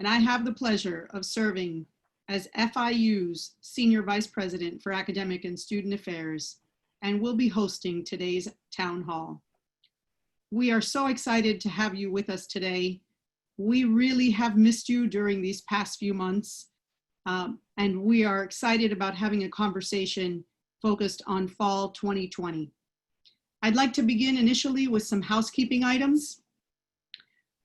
and I have the pleasure of serving as FIU's Senior Vice President for Academic and Student Affairs, and will be hosting today's town hall. We are so excited to have you with us today. We really have missed you during these past few months, and we are excited about having a conversation focused on fall 2020. I'd like to begin initially with some housekeeping items.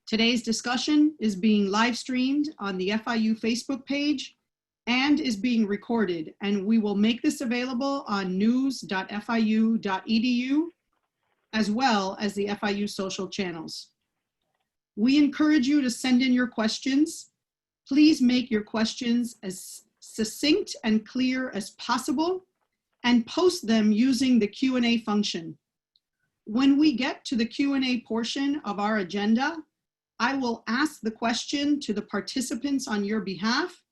Today's discussion is being live streamed on the FIU Facebook page and is being recorded, and we will make this available on news.fiu.edu as well as the FIU social channels. We encourage you to send in your questions. Please make your questions as succinct and clear as possible and post them using the Q&A function. When we get to the Q&A portion of our agenda, I will ask the question to the participants on your behalf,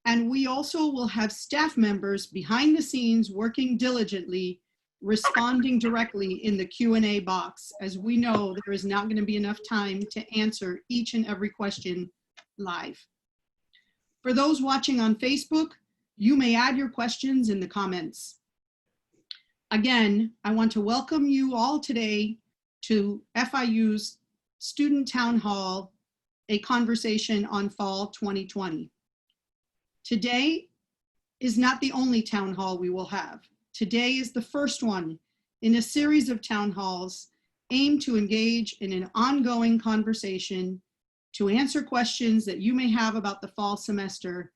and we also will have staff members behind the scenes working diligently, responding directly in the Q&A box, as we know there is not going to be enough time to answer each and every question live. For those watching on Facebook, you may add your questions in the comments. Again, I want to welcome you all today to FIU's Student Town Hall, a conversation on fall 2020. Today is not the only town hall we will have. Today is the first one in a series of town halls aimed to engage in an ongoing conversation to answer questions that you may have about the fall semester,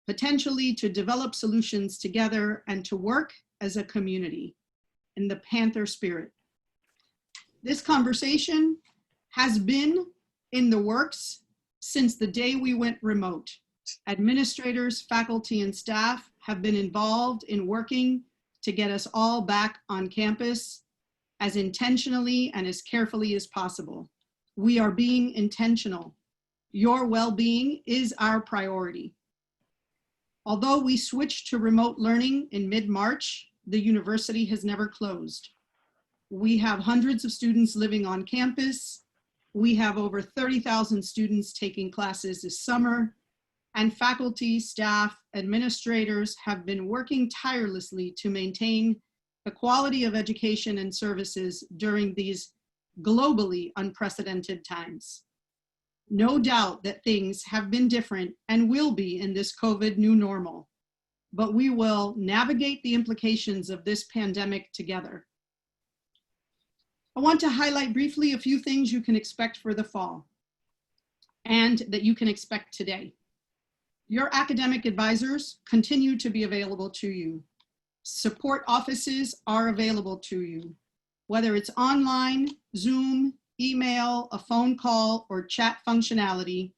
potentially to develop solutions together and to work as a community in the Panther spirit. This conversation has been in the works since the day we went remote. Administrators, faculty, and staff have been involved in working to get us all back on campus as intentionally and as carefully as possible. We are being intentional. Your well-being is our priority. Although we switched to remote learning in mid-March, the university has never closed. We have hundreds of students living on campus. We have over 30,000 students taking classes this summer, and faculty, staff, administrators have been working tirelessly to maintain the quality of education and services during these globally unprecedented times. No doubt that things have been different and will be in this COVID new normal, but we will navigate the implications of this pandemic together. I want to highlight briefly a few things you can expect for the fall and that you can expect today. Your academic advisors continue to be available to you. Support offices are available to you, whether it's online, Zoom, email, a phone call, or chat functionality.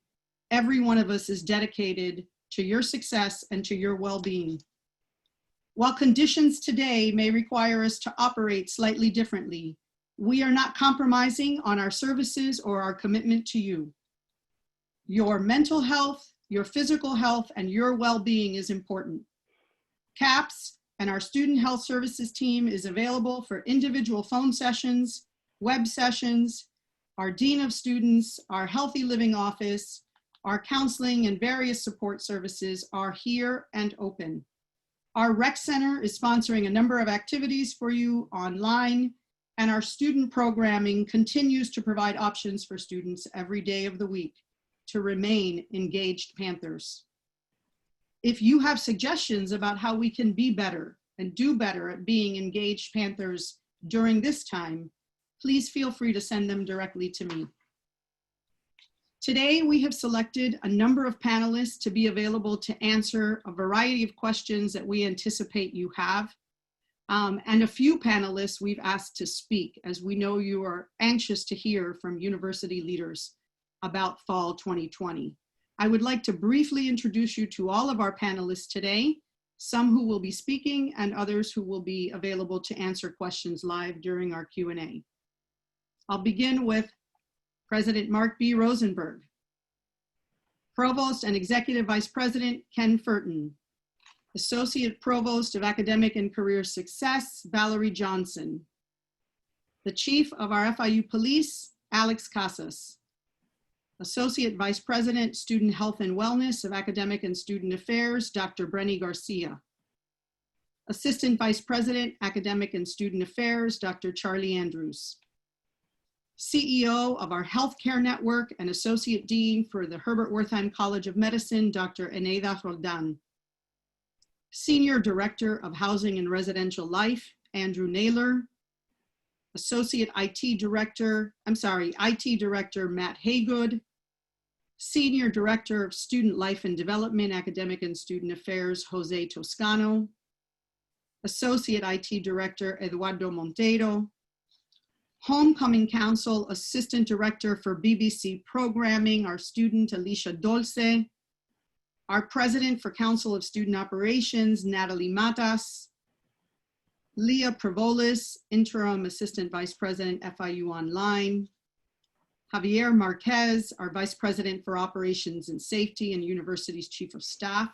Every one of us is dedicated to your success and to your well-being. While conditions today may require us to operate slightly differently, we are not compromising on our services or our commitment to you. Your mental health, your physical health, and your well-being is important. CAPS and our Student Health Services team is available for individual phone sessions, web sessions. Our Dean of Students, our Healthy Living Office, our counseling and various support services are here and open. Our Rec Center is sponsoring a number of activities for you online, and our student programming continues to provide options for students every day of the week to remain engaged Panthers. If you have suggestions about how we can be better and do better at being engaged Panthers during this time, please feel free to send them directly to me. Today, we have selected a number of panelists to be available to answer a variety of questions that we anticipate you have. And a few panelists we've asked to speak, as we know you are anxious to hear from university leaders about fall 2020. I would like to briefly introduce you to all of our panelists today, some who will be speaking and others who will be available to answer questions live during our Q&A. I'll begin with President Mark B. Rosenberg, Provost and Executive Vice President Ken Furton, Associate Provost of Academic and Career Success, Valerie Johnson, the Chief of our FIU Police, Alex Casas, Associate Vice President, Student Health and Wellness of Academic and Student Affairs, Dr. Brenny Garcia. Assistant Vice President, Academic and Student Affairs, Dr. Charlie Andrews. CEO of our Healthcare Network and Associate Dean for the Herbert Wertheim College of Medicine, Dr. Eneida Roldan. Senior Director of Housing and Residential Life, Andrew Naylor. Associate IT Director, Matt Haygood. Senior Director of Student Life and Development, Academic and Student Affairs, Jose Toscano. Associate IT Director, Eduardo Monteiro. Homecoming Council Assistant Director for BBC Programming, our student Alicia Dolce. Our President for Council of Student Operations, Natalie Matas. Leah Prevolis, Interim Assistant Vice President, FIU Online. Javier Marquez, our Vice President for Operations and Safety and University's Chief of Staff.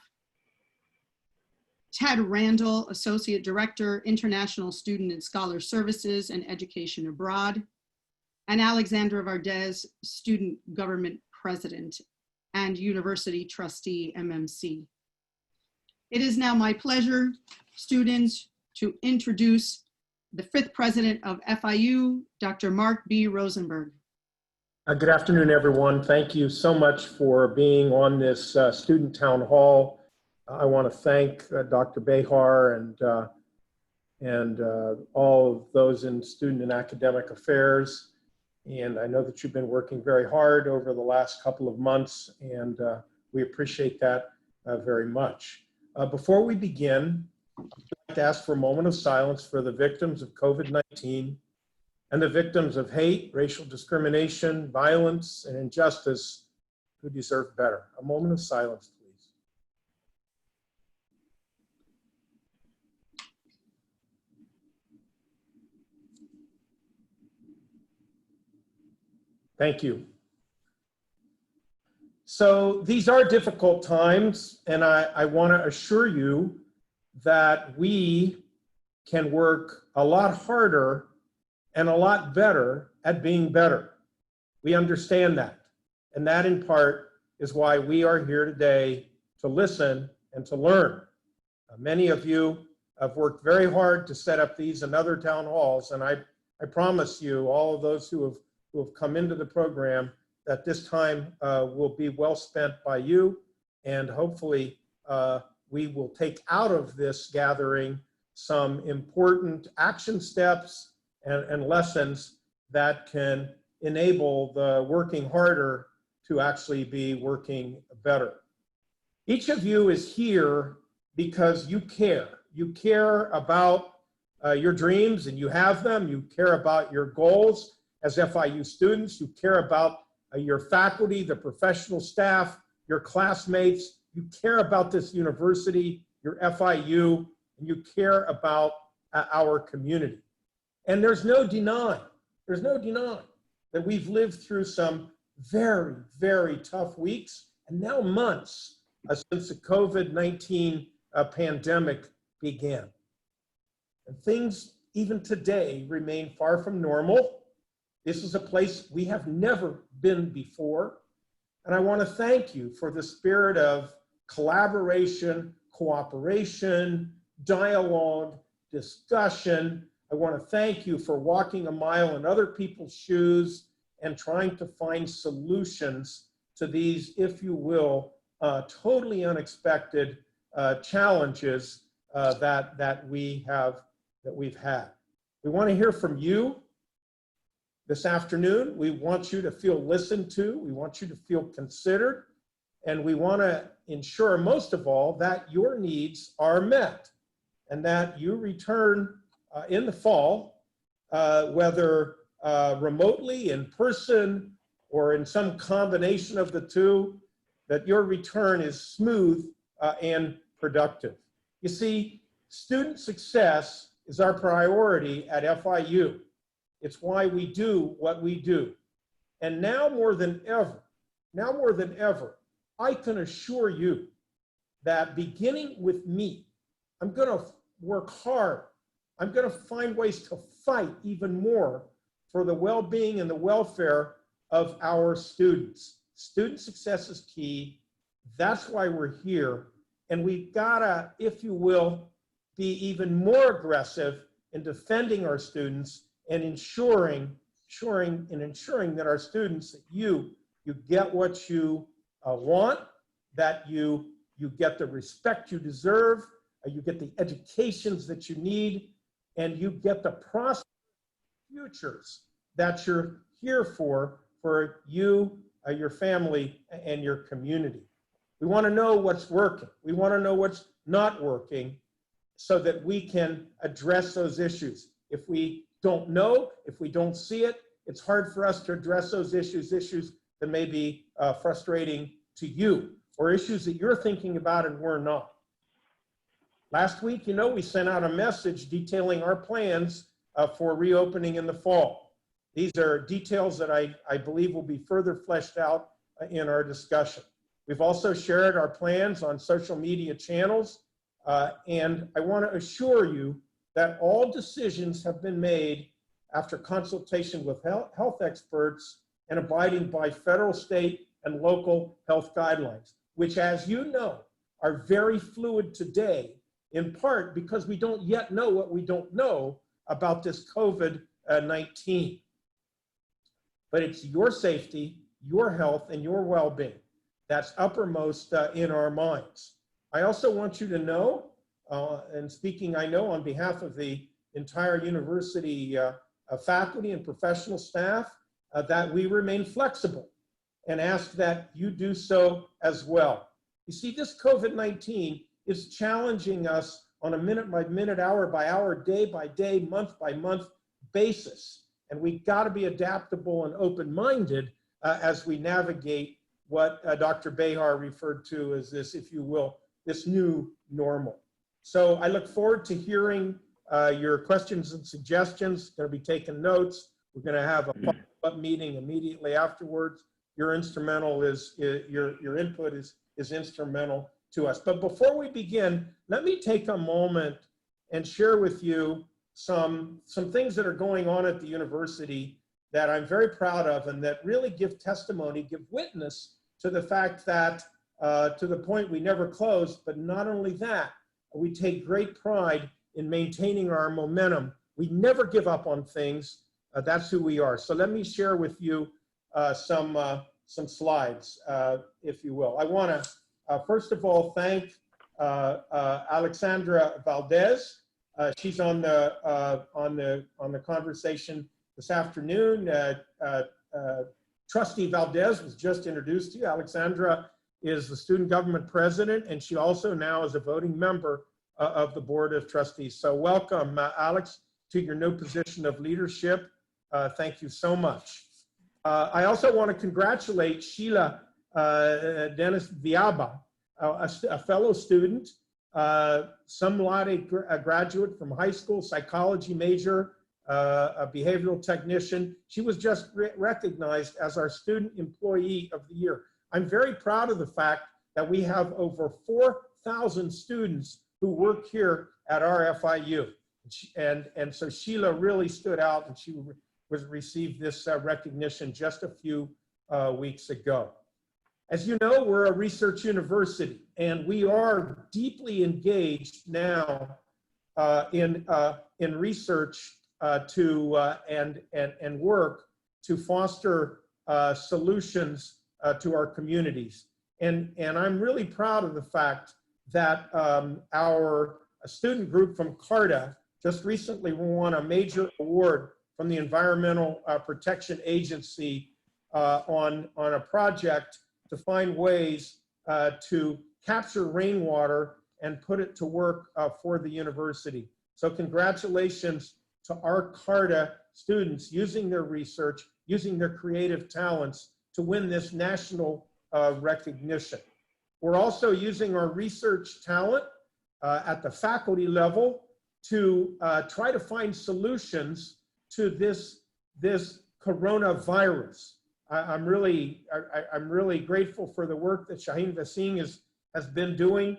Ted Randall, Associate Director, International Student and Scholar Services and Education Abroad. And Alexandra Vardez, Student Government President and University Trustee, MMC. It is now my pleasure, students, to introduce the 5th President of FIU, Dr. Mark B. Rosenberg. Good afternoon, everyone. Thank you so much for being on this student town hall. I want to thank Dr. Behar and all of those in student and academic affairs. And I know that you've been working very hard over the last couple of months, and we appreciate that very much. Before we begin, I'd like to ask for a moment of silence for the victims of COVID-19 and the victims of hate, racial discrimination, violence, and injustice who deserve better. A moment of silence, please. Thank you. So these are difficult times, and I want to assure you that we can work a lot harder and a lot better at being better. We understand that. And that in part is why we are here today to listen and to learn. Many of you have worked very hard to set up these and other town halls, and I promise you, all of those who have come into the program, that this time will be well spent by you, and hopefully we will take out of this gathering some important action steps and lessons that can enable the working harder to actually be working better. Each of you is here because you care. You care about your dreams, and you have them. You care about your goals as FIU students. You care about your faculty, the professional staff, your classmates. You care about this university, your FIU, and you care about our community. And there's no denying that we've lived through some very, very tough weeks and now months since the COVID-19 pandemic began. And things, even today, remain far from normal. This is a place we have never been before. And I want to thank you for the spirit of collaboration, cooperation, dialogue, discussion. I want to thank you for walking a mile in other people's shoes and trying to find solutions to these, if you will, totally unexpected challenges that we've had. We want to hear from you this afternoon. We want you to feel listened to. We want you to feel considered. And we want to ensure, most of all, that your needs are met and that you return in the fall, whether remotely, in person, or in some combination of the two, that your return is smooth and productive. You see, student success is our priority at FIU. It's why we do what we do. And now more than ever, I can assure you that beginning with me, I'm going to work hard. I'm going to find ways to fight even more for the well-being and the welfare of our students. Student success is key. That's why we're here. And we've gotta, if you will, be even more aggressive in defending our students and ensuring that our students, that you get what you want, that you get the respect you deserve, you get the educations that you need, and you get the prosperous futures that you're here for you, your family, and your community. We want to know what's working. We want to know what's not working so that we can address those issues. If we don't know, if we don't see it, it's hard for us to address those issues that may be frustrating to you, or issues that you're thinking about and we're not. Last week, we sent out a message detailing our plans for reopening in the fall. These are details that I believe will be further fleshed out in our discussion. We've also shared our plans on social media channels, and I want to assure you that all decisions have been made after consultation with health experts and abiding by federal, state, and local health guidelines, which, as you know, are very fluid today, in part because we don't yet know what we don't know about this COVID-19. But it's your safety, your health, and your well-being that's uppermost in our minds. I also want you to know, and speaking, I know, on behalf of the entire university faculty and professional staff, that we remain flexible and ask that you do so as well. You see, this COVID-19 is challenging us on a minute-by-minute, hour-by-hour, day-by-day, month-by-month basis. And we've got to be adaptable and open-minded as we navigate what Dr. Behar referred to as this, if you will, this new normal. So I look forward to hearing your questions and suggestions. Going to be taking notes. We're going to have a follow-up meeting immediately afterwards. Your instrumental your input is instrumental to us. But before we begin, let me take a moment and share with you some things that are going on at the university that I'm very proud of and that really give testimony, give witness to the fact that to the point we never closed, but not only that, we take great pride in maintaining our momentum. We never give up on things. That's who we are. So let me share with you some slides, if you will. I want to first of all thank Alexandra Valdez. She's on the conversation this afternoon. Trustee Valdez was just introduced to you. Alexandra is the student government president, and she also now is a voting member of the board of trustees. So welcome, Alex, to your new position of leadership. Thank you so much. I also want to congratulate Sheila Dennis Viaba, a fellow student, some graduate from high school, psychology major, a behavioral technician. She was just recognized as our student employee of the year. I'm very proud of the fact that we have over 4,000 students who work here at our FIU. And so Sheila really stood out, and she received this recognition just a few weeks ago. As you know, we're a research university, and we are deeply engaged now in research and work to foster solutions to our communities. And I'm really proud of the fact that our student group from CARTA just recently won a major award from the Environmental Protection Agency on a project to find ways to capture rainwater and put it to work for the university. So congratulations to our CARTA students using their research, using their creative talents to win this national recognition. We're also using our research talent at the faculty level to try to find solutions to this coronavirus. I'm really grateful for the work that Shaheen Vasim has been doing.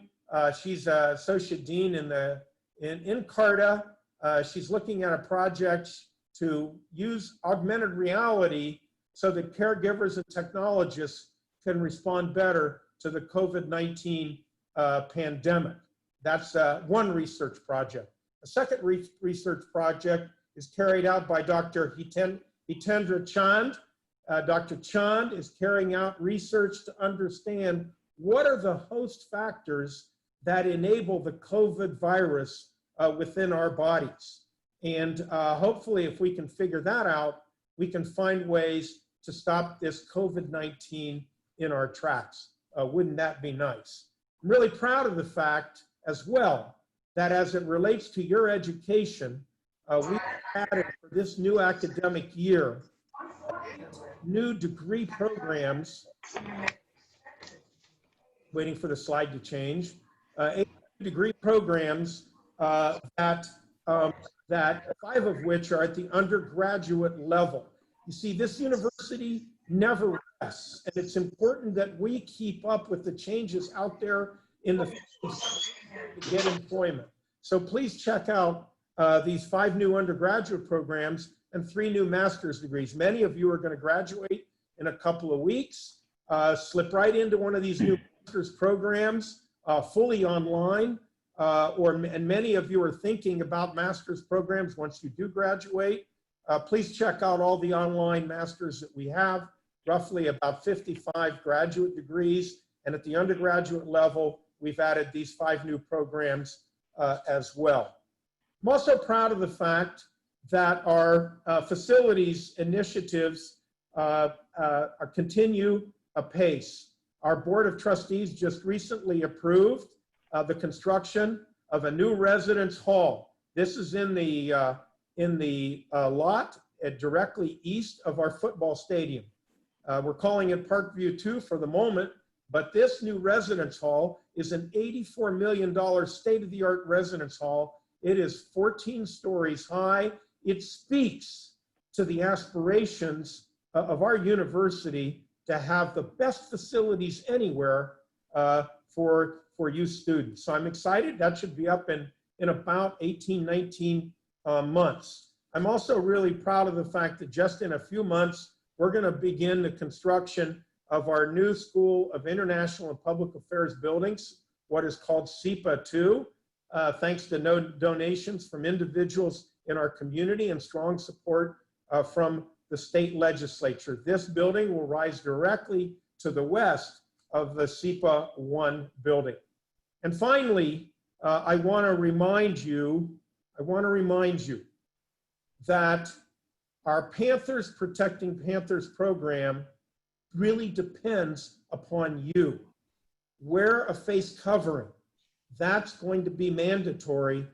She's an associate dean in CARTA. She's looking at a project to use augmented reality so that caregivers and technologists can respond better to the COVID-19 pandemic. That's one research project. A second research project is carried out by Dr. Hitendra Chand. Dr. Chand is carrying out research to understand what are the host factors that enable the COVID virus within our bodies. And hopefully, if we can figure that out, we can find ways to stop this COVID-19 in our tracks. Wouldn't that be nice? I'm really proud of the fact as well that as it relates to your education, we added for this new academic year new degree programs, waiting for the slide to change, 8 degree programs that 5 of which are at the undergraduate level. You see, this university never rests, and it's important that we keep up with the changes out there in the field to get employment. So please check out these 5 new undergraduate programs and 3 new master's degrees. Many of you are going to graduate in a couple of weeks. Slip right into one of these new master's programs, fully online, and many of you are thinking about master's programs once you do graduate. Please check out all the online masters that we have, roughly about 55 graduate degrees. And at the undergraduate level, we've added these 5 new programs as well. I'm also proud of the fact that our facilities initiatives continue apace. Our Board of Trustees just recently approved the construction of a new residence hall. This is in the lot directly east of our football stadium. We're calling it Parkview 2 for the moment, but this new residence hall is an $84 million state-of-the-art residence hall. It is 14 stories high. It speaks to the aspirations of our university to have the best facilities anywhere for you students. So I'm excited. That should be up in about 18, 19 months. I'm also really proud of the fact that just in a few months, we're going to begin the construction of our new School of International and Public Affairs buildings, what is called SEPA 2, thanks to donations from individuals in our community and strong support from the state legislature. This building will rise directly to the west of the SEPA 1 building. And finally, I want to remind you that our Panthers Protecting Panthers program really depends upon you. Wear a face covering. That's going to be mandatory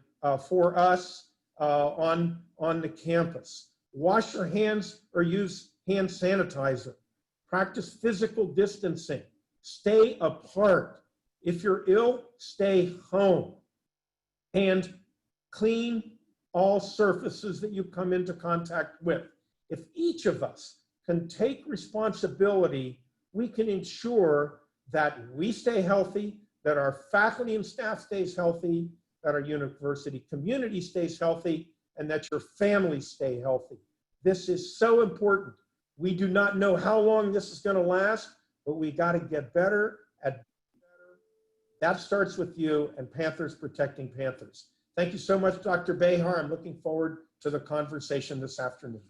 for us on the campus. Wash your hands or use hand sanitizer. Practice physical distancing. Stay apart. If you're ill, stay home. And clean all surfaces that you come into contact with. If each of us can take responsibility, we can ensure that we stay healthy, that our faculty and staff stays healthy, that our university community stays healthy, and that your families stay healthy. This is so important. We do not know how long this is going to last, but we got to get better at better. That starts with you and Panthers Protecting Panthers. Thank you so much, Dr. Behar. I'm looking forward to the conversation this afternoon.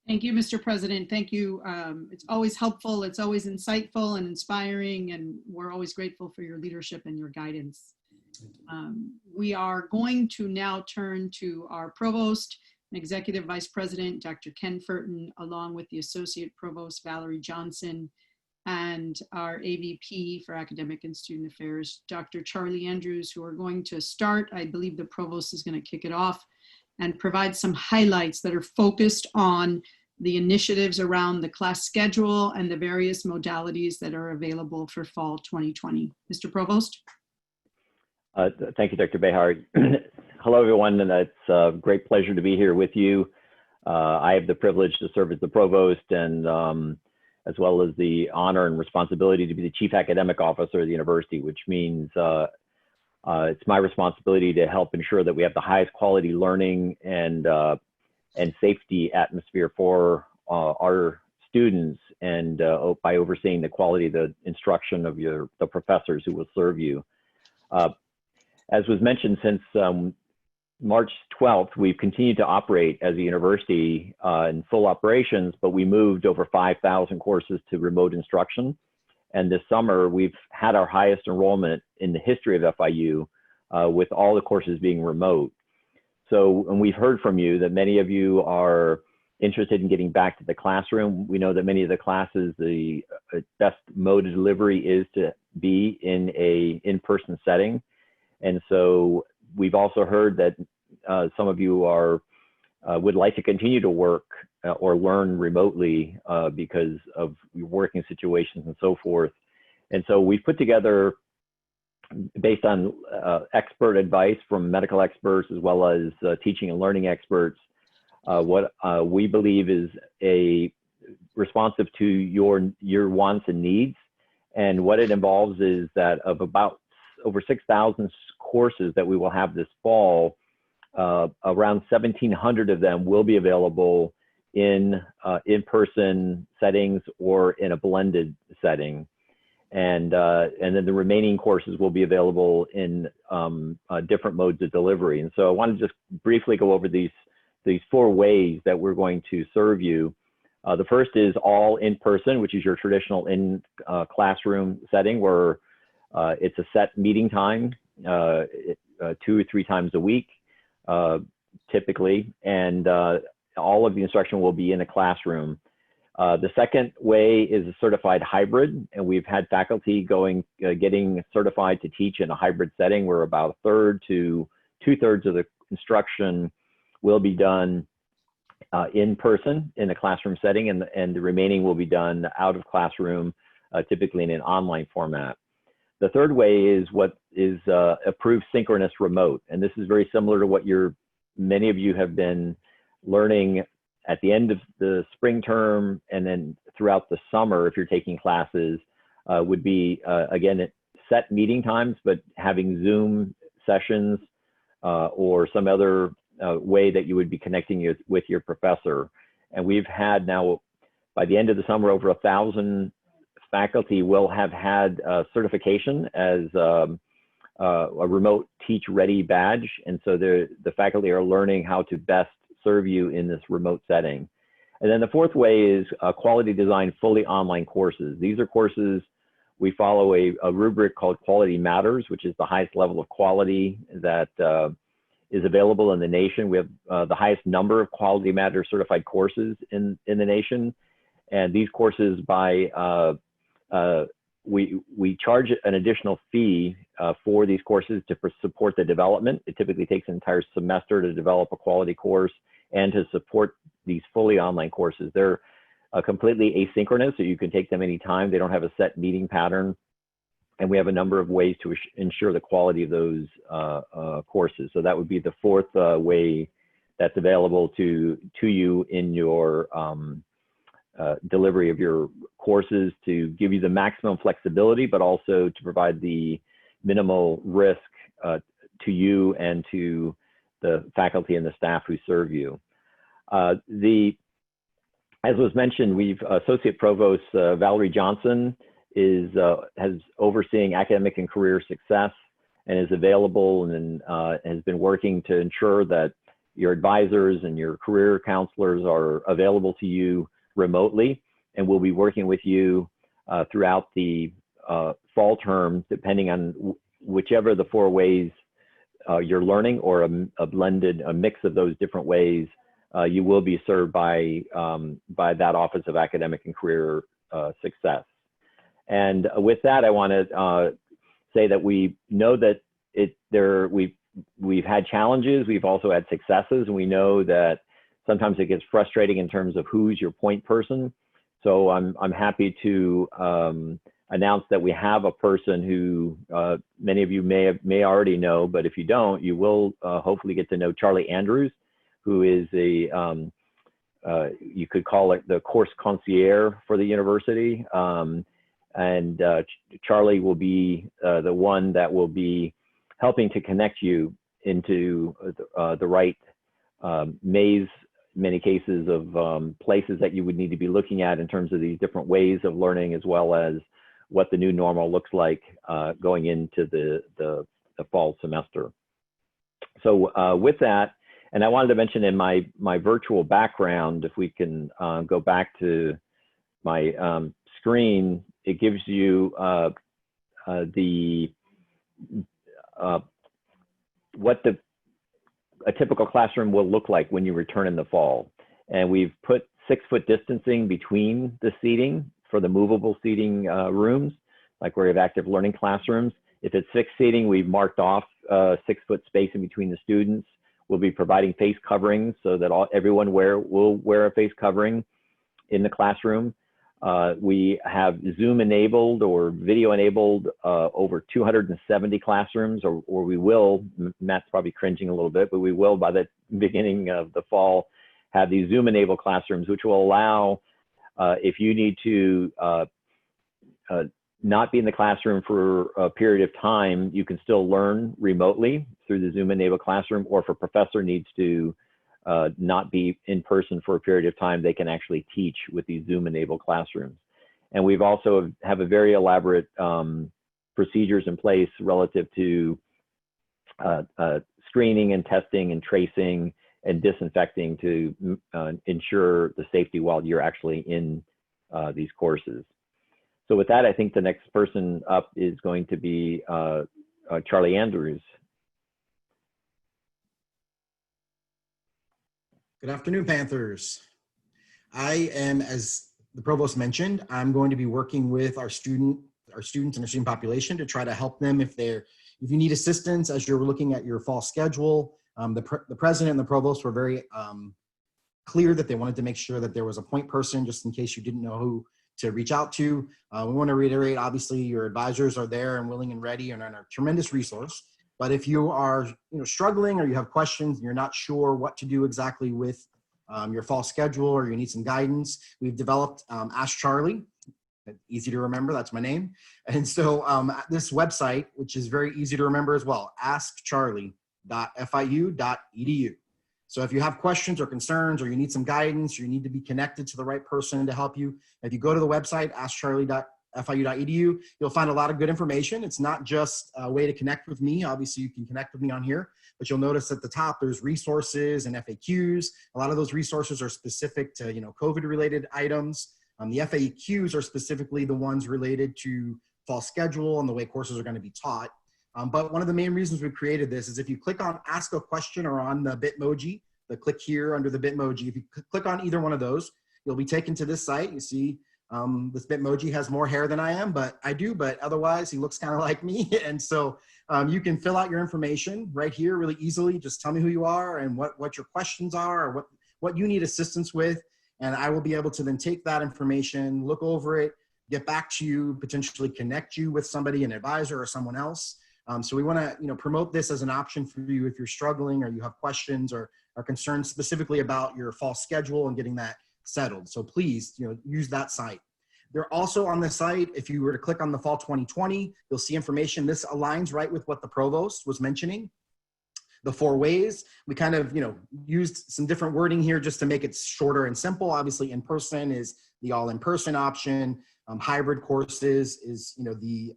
Thank you, Mr. President. Thank you. It's always helpful. It's always insightful and inspiring, and we're always grateful for your leadership and your guidance. We are going to now turn to our Provost and Executive Vice President, Dr. Ken Furton, along with the Associate Provost, Valerie Johnson, and our AVP for Academic and Student Affairs, Dr. Charlie Andrews, who are going to start. I believe the Provost is going to kick it off and provide some highlights that are focused on the initiatives around the class schedule and the various modalities that are available for fall 2020. Mr. Provost. Thank you, Dr. Behar. Hello, everyone, and it's a great pleasure to be here with you. I have the privilege to serve as the Provost and as well as the honor and responsibility to be the Chief Academic Officer of the university, which means it's my responsibility to help ensure that we have the highest quality learning and safety atmosphere for our students and by overseeing the quality of the instruction of the professors who will serve you. As was mentioned, since March 12th, we've continued to operate as a university in full operations, but we moved over 5,000 courses to remote instruction. And this summer, we've had our highest enrollment in the history of FIU with all the courses being remote. So, and we've heard from you that many of you are interested in getting back to the classroom. We know that many of the classes, the best mode of delivery is to be in a in-person setting. And so we've also heard that some of you are would like to continue to work or learn remotely because of your working situations and so forth. And so we've put together, based on expert advice from medical experts as well as teaching and learning experts, what we believe is responsive to your wants and needs. And what it involves is that of about over 6,000 courses that we will have this fall, around 1,700 of them will be available in in-person settings or in a blended setting. And then the remaining courses will be available in different modes of delivery. And so I want to just briefly go over these 4 ways that we're going to serve you. The first is all in-person, which is your traditional classroom setting where it's a set meeting time, 2 or 3 times a week, typically, and all of the instruction will be in a classroom. The second way is a certified hybrid, and we've had faculty getting certified to teach in a hybrid setting where about 1/3 to 2/3 of the instruction will be done in person in a classroom setting, and the remaining will be done out of classroom, typically in an online format. The third way is what is approved synchronous remote, and this is very similar to what many of you have been learning at the end of the spring term and then throughout the summer, if you're taking classes, would be, again, set meeting times, but having Zoom sessions or some other way that you would be connecting with your professor. And we've had now, by the end of the summer, over 1,000 faculty will have had certification as a remote teach ready badge. And so the faculty are learning how to best serve you in this remote setting. And then the fourth way is quality design fully online courses. These are courses, we follow a rubric called Quality Matters, which is the highest level of quality that is available in the nation. We have the highest number of Quality Matters certified courses in the nation. And these courses we charge an additional fee for these courses to support the development. It typically takes an entire semester to develop a quality course and to support these fully online courses. They're completely asynchronous, so you can take them anytime. They don't have a set meeting pattern. And we have a number of ways to ensure the quality of those courses. So that would be the fourth way that's available to you in your delivery of your courses, to give you the maximum flexibility, but also to provide the minimal risk to you and to the faculty and the staff who serve you. As was mentioned, Associate Provost Valerie Johnson has overseeing academic and career success and is available and has been working to ensure that your advisors and your career counselors are available to you remotely, and we'll be working with you throughout the fall term, depending on whichever the 4 ways you're learning, or a mix of those different ways. You will be served by that Office of Academic and Career Success. And with that, I want to say that we know that we've had challenges, we've also had successes, and we know that sometimes it gets frustrating in terms of who's your point person. So I'm happy to announce that we have a person who many of you may already know, but if you don't, you will hopefully get to know Charlie Andrews, who is you could call it the course concierge for the university. And Charlie will be the one that will be helping to connect you into the right maze many cases of places that you would need to be looking at in terms of these different ways of learning, as well as what the new normal looks like going into the fall semester. So with that, and I wanted to mention in my virtual background, if we can go back to my screen, it gives you what a typical classroom will look like when you return in the fall. And we've put 6-foot distancing between the seating for the movable seating rooms, like where we have active learning classrooms. If it's fixed seating, we've marked off 6-foot space in between the students. We'll be providing face coverings so that everyone will wear a face covering in the classroom. We have Zoom enabled or video enabled over 270 classrooms, or we will, Matt's probably cringing a little bit, but we will by the beginning of the fall have these Zoom enabled classrooms, which will allow, if you need to not be in the classroom for a period of time, you can still learn remotely through the Zoom enabled classroom, or if a professor needs to not be in person for a period of time, they can actually teach with these Zoom enabled classrooms. And we've also have a very elaborate procedures in place relative to screening and testing and tracing and disinfecting to ensure the safety while you're actually in these courses. So with that, I think the next person up is going to be Charlie Andrews. Good afternoon, Panthers. I am, as the provost mentioned, I'm going to be working with our students and our student population to try to help them if you need assistance as you're looking at your fall schedule. The president and the provost were very clear that they wanted to make sure that there was a point person just in case you didn't know who to reach out to. We want to reiterate, obviously, your advisors are there and willing and ready and are a tremendous resource. But if you are struggling or you have questions and you're not sure what to do exactly with your fall schedule, or you need some guidance, we've developed Ask Charlie. Easy to remember, that's my name. And so this website, which is very easy to remember as well, askcharlie.fiu.edu. So if you have questions or concerns, or you need some guidance, or you need to be connected to the right person to help you, if you go to the website, askcharlie.fiu.edu, you'll find a lot of good information. It's not just a way to connect with me. Obviously, you can connect with me on here, but you'll notice at the top, there's resources and FAQs. A lot of those resources are specific to, COVID-related items. The FAQs are specifically the ones related to fall schedule and the way courses are going to be taught. But one of the main reasons we created this is if you click on Ask a Question or on the Bitmoji, the click here under the Bitmoji, if you click on either one of those, you'll be taken to this site. You see this Bitmoji has more hair than I am, but I do, but otherwise he looks kind of like me. And so you can fill out your information right here really easily. Just tell me who you are and what your questions are, or what you need assistance with. And I will be able to then take that information, look over it, get back to you, potentially connect you with somebody, an advisor or someone else. So we want to, promote this as an option for you if you're struggling or you have questions or are concerned specifically about your fall schedule and getting that settled. So please, use that site. They're also on the site. If you were to click on the fall 2020, you'll see information. This aligns right with what the provost was mentioning. The 4 ways, we kind of, used some different wording here just to make it shorter and simple. Obviously, in-person is the all in-person option. Hybrid courses is, the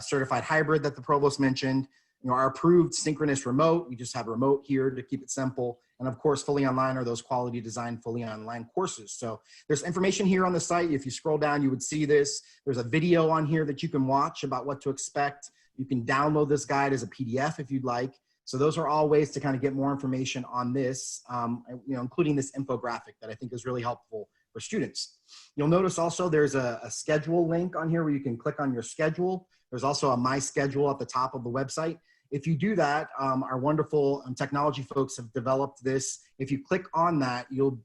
certified hybrid that the provost mentioned. Our approved synchronous remote, we just have remote here to keep it simple. And of course, fully online are those quality design, fully online courses. So there's information here on the site. If you scroll down, you would see this. There's a video on here that you can watch about what to expect. You can download this guide as a PDF if you'd like. So those are all ways to kind of get more information on this, including this infographic that I think is really helpful for students. You'll notice also there's a schedule link on here where you can click on your schedule. There's also a My Schedule at the top of the website. If you do that, our wonderful technology folks have developed this. If you click on that, you'll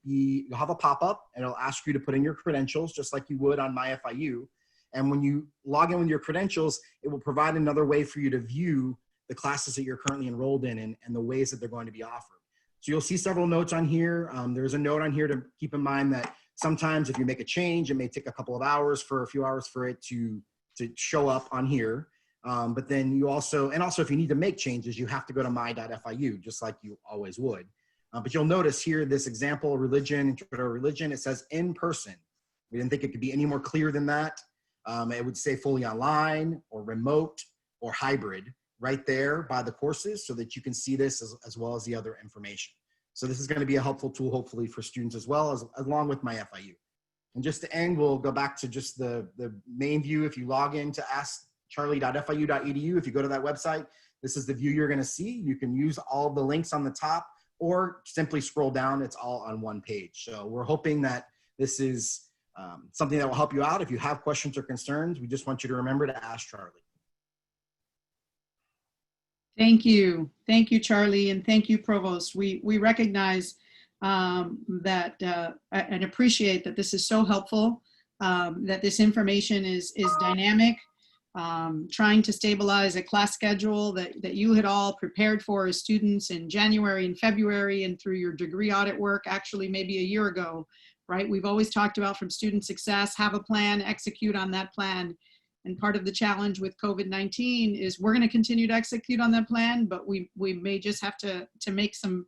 have a pop-up and it'll ask you to put in your credentials just like you would on MyFIU. And when you log in with your credentials, it will provide another way for you to view the classes that you're currently enrolled in and the ways that they're going to be offered. So you'll see several notes on here. There's a note on here to keep in mind that sometimes if you make a change, it may take a couple of hours for a few hours for it to show up on here. But then you also if you need to make changes, you have to go to my.fiu just like you always would. But you'll notice here, this example, religion, intro to religion, it says in person. We didn't think it could be any more clear than that. It would say fully online or remote or hybrid right there by the courses so that you can see this as well as the other information. So this is going to be a helpful tool, hopefully, for students as well, as along with my FIU. And just to end, we'll go back to just the main view. If you log in to askcharlie.fiu.edu, if you go to that website, this is the view you're going to see. You can use all the links on the top or simply scroll down. It's all on one page. So we're hoping that this is something that will help you out. If you have questions or concerns, we just want you to remember to ask Charlie. Thank you. Thank you, Charlie, and thank you, Provost. We recognize that and appreciate that this is so helpful, that this information is dynamic, trying to stabilize a class schedule that you had all prepared for as students in January and February and through your degree audit work, actually maybe a year ago, right? We've always talked about from student success, have a plan, execute on that plan. And part of the challenge with COVID-19 is we're going to continue to execute on that plan, but we may just have to make some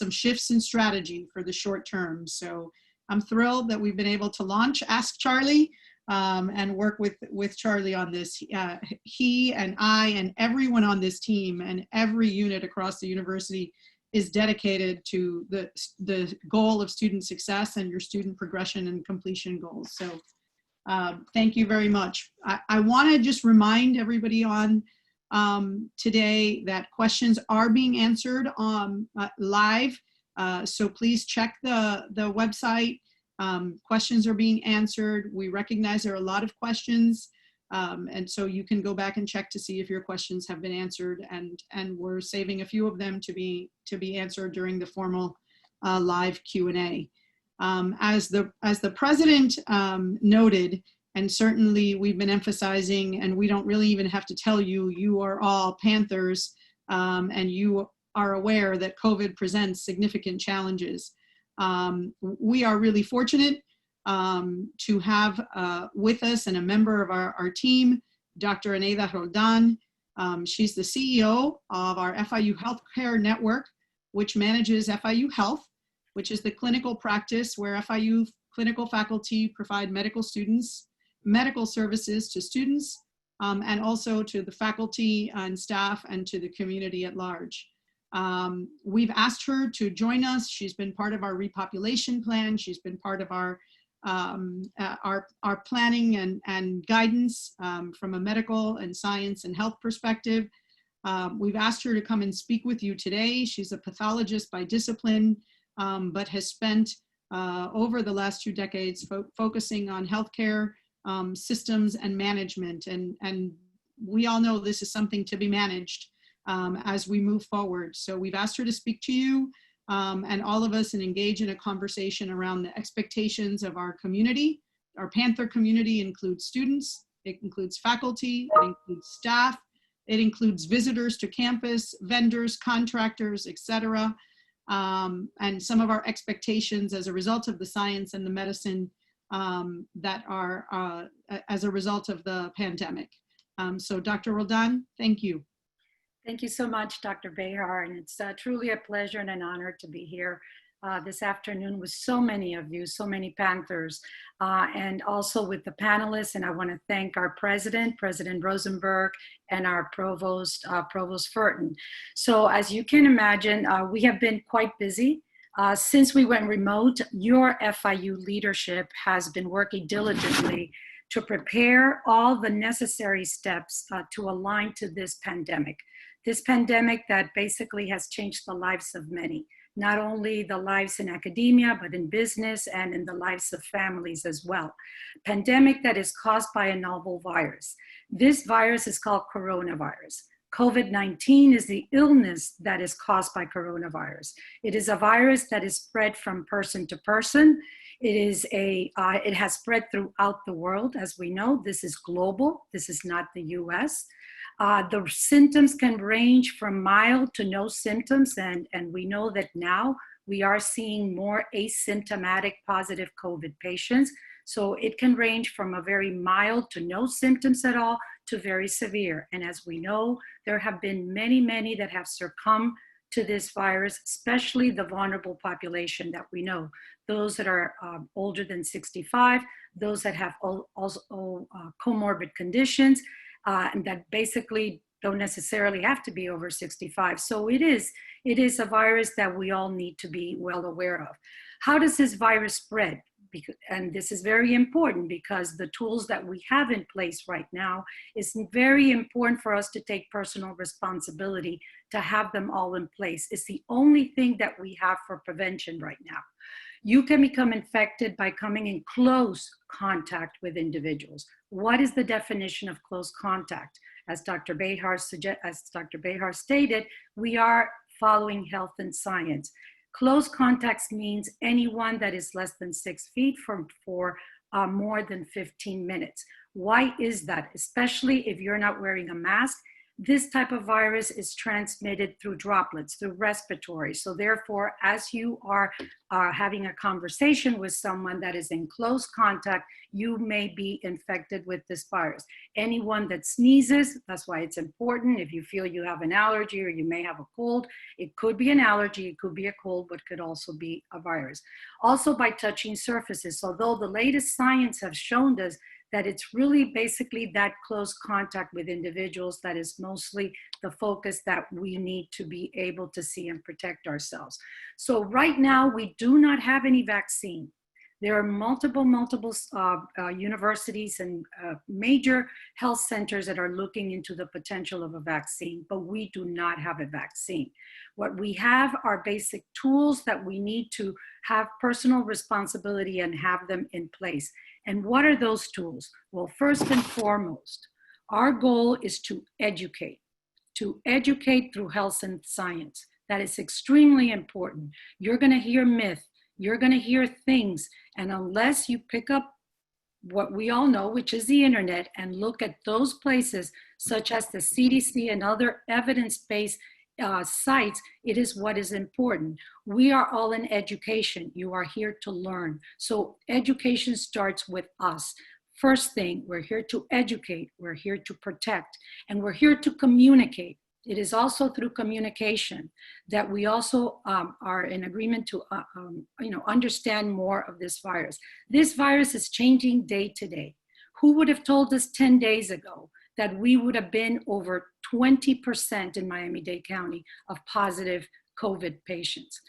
shifts in strategy for the short term. So I'm thrilled that we've been able to launch Ask Charlie and work with Charlie on this. He and I and everyone on this team and every unit across the university is dedicated to the goal of student success and your student progression and completion goals. So thank you very much. I want to just remind everybody on today that questions are being answered live. So please check the website. Questions are being answered. We recognize there are a lot of questions. And so you can go back and check to see if your questions have been answered, and we're saving a few of them to be answered during the formal live Q&A. As the president noted, and certainly we've been emphasizing, and we don't really even have to tell you, you are all Panthers, and you are aware that COVID presents significant challenges. We are really fortunate to have with us and a member of our team, Dr. Eneida Roldan. She's the CEO of our FIU Healthcare Network, which manages FIU Health, which is the clinical practice where FIU clinical faculty provide medical services to students, and also to the faculty and staff and to the community at large. We've asked her to join us. She's been part of our repopulation plan. She's been part of our planning and guidance from a medical and science and health perspective. We've asked her to come and speak with you today. She's a pathologist by discipline, but has spent over the last 2 decades focusing on healthcare systems and management. And we all know this is something to be managed as we move forward. So we've asked her to speak to you and all of us and engage in a conversation around the expectations of our community. Our Panther community includes students, it includes faculty, it includes staff, it includes visitors to campus, vendors, contractors, etc. And some of our expectations as a result of the science and the medicine that are as a result of the pandemic. So Dr. Roldan, thank you. Thank you so much, Dr. Behar, and it's truly a pleasure and an honor to be here this afternoon with so many of you, so many Panthers, and also with the panelists. And I want to thank our president, President Rosenberg, and our provost, Provost Furton. So as you can imagine, we have been quite busy. Since we went remote, your FIU leadership has been working diligently to prepare all the necessary steps to align to this pandemic. This pandemic that basically has changed the lives of many, not only the lives in academia, but in business and in the lives of families as well. Pandemic that is caused by a novel virus. This virus is called coronavirus. COVID-19 is the illness that is caused by coronavirus. It is a virus that is spread from person to person. It has spread throughout the world. As we know, this is global. This is not the US. The symptoms can range from mild to no symptoms, and we know that now we are seeing more asymptomatic positive COVID patients. So it can range from a very mild to no symptoms at all to very severe. And as we know, there have been many, many that have succumbed to this virus, especially the vulnerable population that we know, those that are older than 65, those that have also comorbid conditions, and that basically don't necessarily have to be over 65. So it is a virus that we all need to be well aware of. How does this virus spread? And this is very important because the tools that we have in place right now, is very important for us to take personal responsibility to have them all in place. It's the only thing that we have for prevention right now. You can become infected by coming in close contact with individuals. What is the definition of close contact? As Dr. Behar stated, we are following health and science. Close contacts means anyone that is less than 6 feet for more than 15 minutes. Why is that? Especially if you're not wearing a mask. This type of virus is transmitted through droplets, through respiratory. So therefore, as you are having a conversation with someone that is in close contact, you may be infected with this virus. Anyone that sneezes, that's why it's important. If you feel you have an allergy or you may have a cold, it could be an allergy, it could be a cold, but could also be a virus. Also by touching surfaces. Although the latest science has shown us that it's really basically that close contact with individuals that is mostly the focus that we need to be able to see and protect ourselves. So right now, we do not have any vaccine. There are multiple universities and major health centers that are looking into the potential of a vaccine, but we do not have a vaccine. What we have are basic tools that we need to have personal responsibility and have them in place. And what are those tools? Well, first and foremost, our goal is to educate through health and science. That is extremely important. You're going to hear myth, you're going to hear things, and unless you pick up what we all know, which is the internet, and look at those places such as the CDC and other evidence-based sites, it is what is important. We are all in education. You are here to learn. So education starts with us. First thing, we're here to educate, we're here to protect, and we're here to communicate. It is also through communication that we also are in agreement to understand more of this virus. This virus is changing day to day. Who would have told us 10 days ago that we would have been over 20% in Miami-Dade County of positive COVID patients?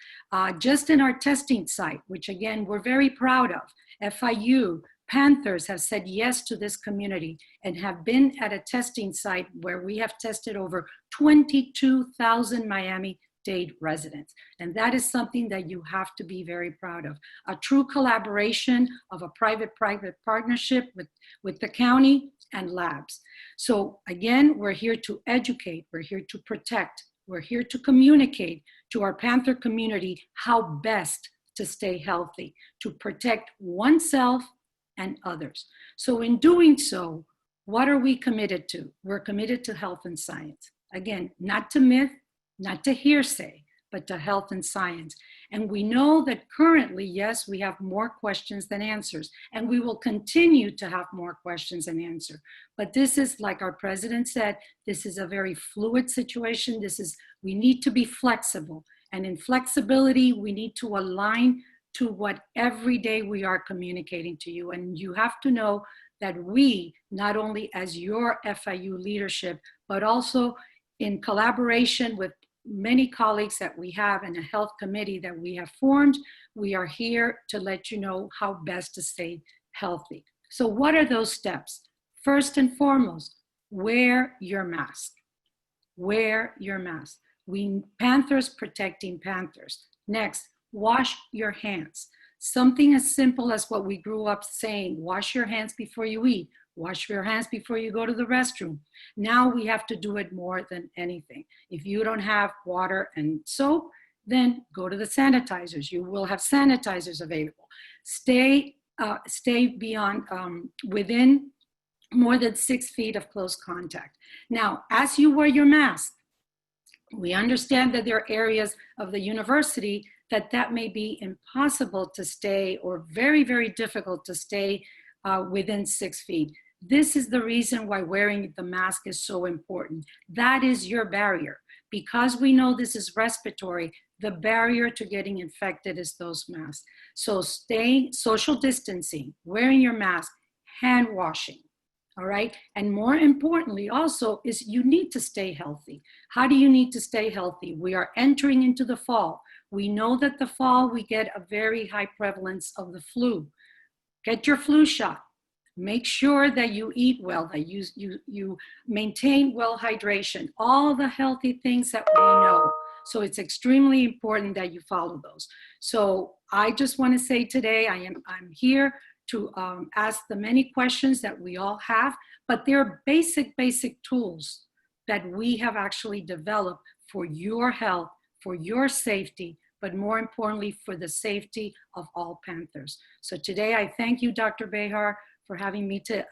Just in our testing site, which again, we're very proud of, FIU, Panthers have said yes to this community and have been at a testing site where we have tested over 22,000 Miami-Dade residents. And that is something that you have to be very proud of. A true collaboration of a private-private partnership with the county and labs. So again, we're here to educate, we're here to protect, we're here to communicate to our Panther community how best to stay healthy, to protect oneself and others. So in doing so, what are we committed to? We're committed to health and science. Again, not to myth, not to hearsay, but to health and science. And we know that currently, yes, we have more questions than answers, and we will continue to have more questions than answers. But this is, like our president said, this is a very fluid situation. We need to be flexible. And in flexibility, we need to align to what every day we are communicating to you. And you have to know that we, not only as your FIU leadership, but also in collaboration with many colleagues that we have in a health committee that we have formed, we are here to let you know how best to stay healthy. So what are those steps? First and foremost, wear your mask. Wear your mask. Panthers protecting Panthers. Next, wash your hands. Something as simple as what we grew up saying, wash your hands before you eat, wash your hands before you go to the restroom. Now we have to do it more than anything. If you don't have water and soap, then go to the sanitizers. You will have sanitizers available. Stay beyond, within more than 6 feet of close contact. Now, as you wear your mask, we understand that there are areas of the university that may be impossible to stay or very, very difficult to stay within 6 feet. This is the reason why wearing the mask is so important. That is your barrier. Because we know this is respiratory, the barrier to getting infected is those masks. So staying, social distancing, wearing your mask, hand washing, all right? And more importantly also is you need to stay healthy. How do you need to stay healthy? We are entering into the fall. We know that the fall we get a very high prevalence of the flu. Get your flu shot. Make sure that you eat well, that you maintain well hydration, all the healthy things that we know. So it's extremely important that you follow those. So I just want to say today, I'm here to ask the many questions that we all have, but they're basic tools that we have actually developed for your health, for your safety, but more importantly, for the safety of all Panthers. So today I thank you, Dr. Behar, for having me to,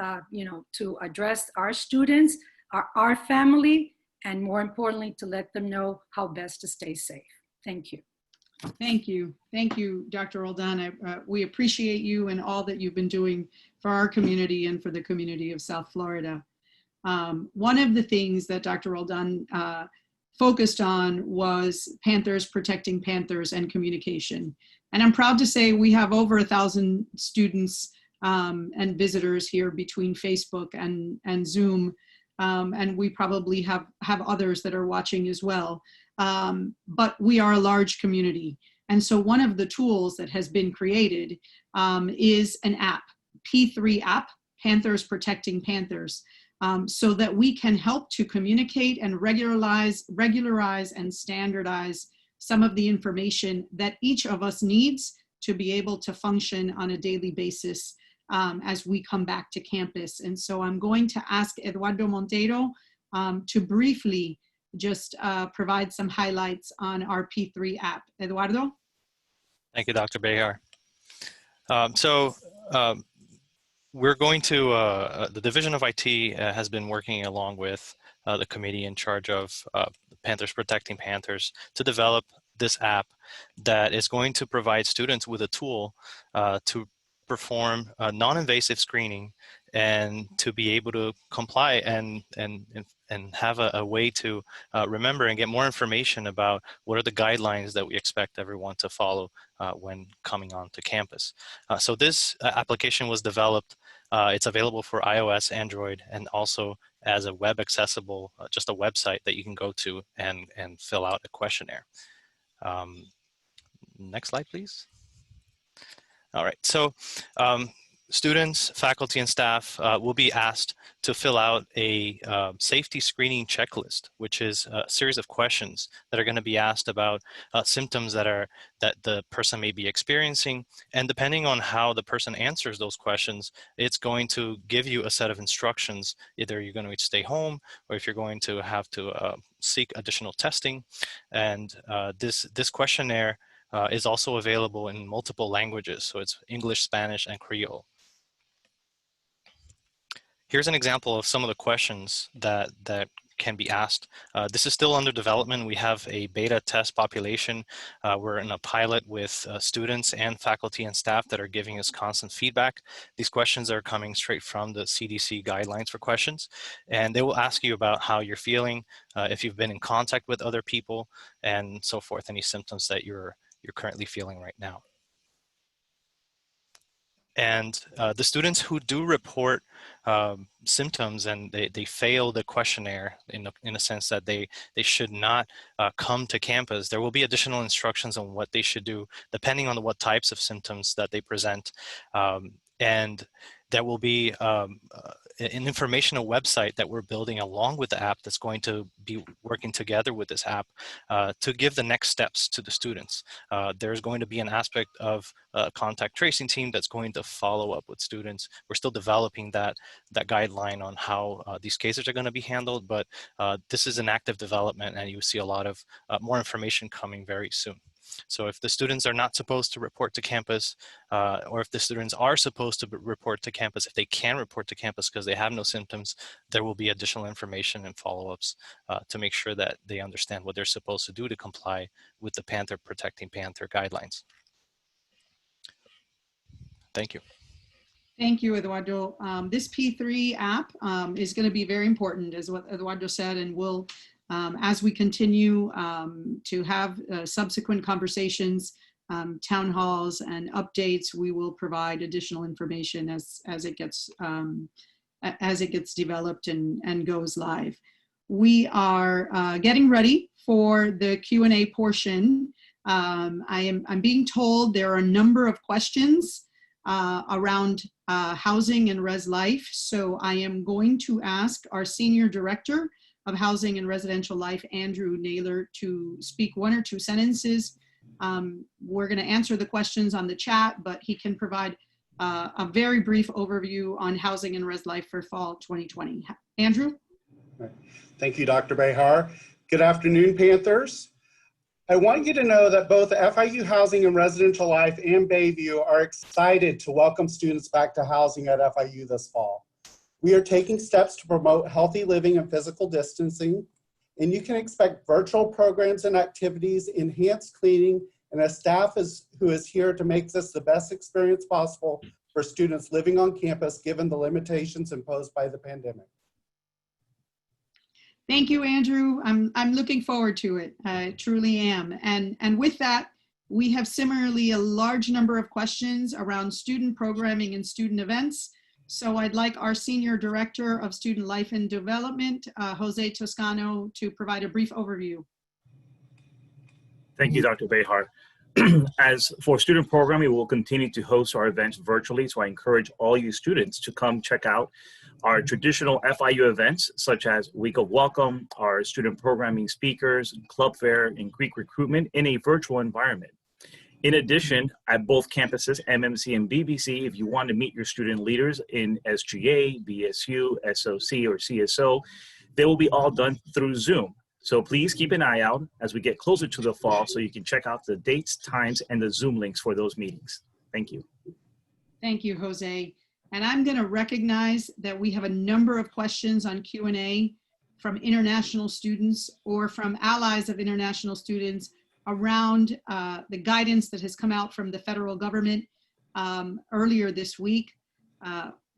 to address our students, our family, and more importantly, to let them know how best to stay safe. Thank you. Thank you. Thank you, Dr. Roldan. We appreciate you and all that you've been doing for our community and for the community of South Florida. One of the things that Dr. Roldan focused on was Panthers protecting Panthers and communication. And I'm proud to say we have over 1,000 students and visitors here between Facebook and Zoom. And we probably have others that are watching as well. But we are a large community. And so one of the tools that has been created is an app, P3 app, Panthers Protecting Panthers, so that we can help to communicate and regularize and standardize some of the information that each of us needs to be able to function on a daily basis as we come back to campus. And so I'm going to ask Eduardo Monteiro to briefly just provide some highlights on our P3 app. Eduardo? Thank you, Dr. Behar. We're going to, the Division of IT has been working along with the committee in charge of Panthers Protecting Panthers to develop this app that is going to provide students with a tool to perform non-invasive screening and to be able to comply and have a way to remember and get more information about what are the guidelines that we expect everyone to follow when coming onto campus. So this application was developed. It's available for iOS, Android, and also as a web accessible, just a website that you can go to and fill out a questionnaire. Next slide, please. All right, so students, faculty, and staff will be asked to fill out a safety screening checklist, which is a series of questions that are going to be asked about symptoms that the person may be experiencing. And depending on how the person answers those questions, it's going to give you a set of instructions. Either you're going to stay home, or if you're going to have to seek additional testing. And this questionnaire is also available in multiple languages. So it's English, Spanish, and Creole. Here's an example of some of the questions that can be asked. This is still under development. We have a beta test population. We're in a pilot with students and faculty and staff that are giving us constant feedback. These questions are coming straight from the CDC guidelines for questions. And they will ask you about how you're feeling, if you've been in contact with other people, and so forth, any symptoms that you're currently feeling right now. And the students who do report symptoms and they fail the questionnaire in a sense that they should not come to campus, there will be additional instructions on what they should do depending on what types of symptoms that they present. And there will be an informational website that we're building along with the app that's going to be working together with this app to give the next steps to the students. There's going to be an aspect of a contact tracing team that's going to follow up with students. We're still developing that guideline on how these cases are going to be handled, but this is an active development, and you see a lot of more information coming very soon. So if the students are not supposed to report to campus, or if the students are supposed to report to campus, if they can report to campus because they have no symptoms, there will be additional information and follow-ups to make sure that they understand what they're supposed to do to comply with the Panther Protecting Panther guidelines. Thank you. Thank you, Eduardo. This P3 app is going to be very important, as what Eduardo said, and will As we continue to have subsequent conversations, town halls and updates, we will provide additional information as it gets developed and goes live. We are getting ready for the Q&A portion. I'm being told there are a number of questions around housing and res life. So I am going to ask our Senior Director of Housing and Residential Life, Andrew Naylor, to speak 1 or 2 sentences. We're going to answer the questions on the chat, but he can provide a very brief overview on housing and res life for fall 2020. Andrew? Thank you, Dr. Behar. Good afternoon, Panthers. I want you to know that both FIU Housing and Residential Life and Bayview are excited to welcome students back to housing at FIU this fall. We are taking steps to promote healthy living and physical distancing, and you can expect virtual programs and activities, enhanced cleaning, and a staff who is here to make this the best experience possible for students living on campus given the limitations imposed by the pandemic. Thank you, Andrew. I'm looking forward to it. I truly am. And with that, we have similarly a large number of questions around student programming and student events. So I'd like our Senior Director of Student Life and Development, Jose Toscano, to provide a brief overview. Thank you, Dr. Behar. As for student programming, we will continue to host our events virtually, so I encourage all you students to come check out our traditional FIU events, such as Week of Welcome, our student programming speakers, club fair, and Greek recruitment in a virtual environment. In addition, at both campuses, MMC and BBC, if you want to meet your student leaders in SGA, BSU, SOC, or CSO, they will be all done through Zoom. So please keep an eye out as we get closer to the fall so you can check out the dates, times, and the Zoom links for those meetings. Thank you. Thank you, Jose. And I'm going to recognize that we have a number of questions on Q&A from international students or from allies of international students around the guidance that has come out from the federal government earlier this week.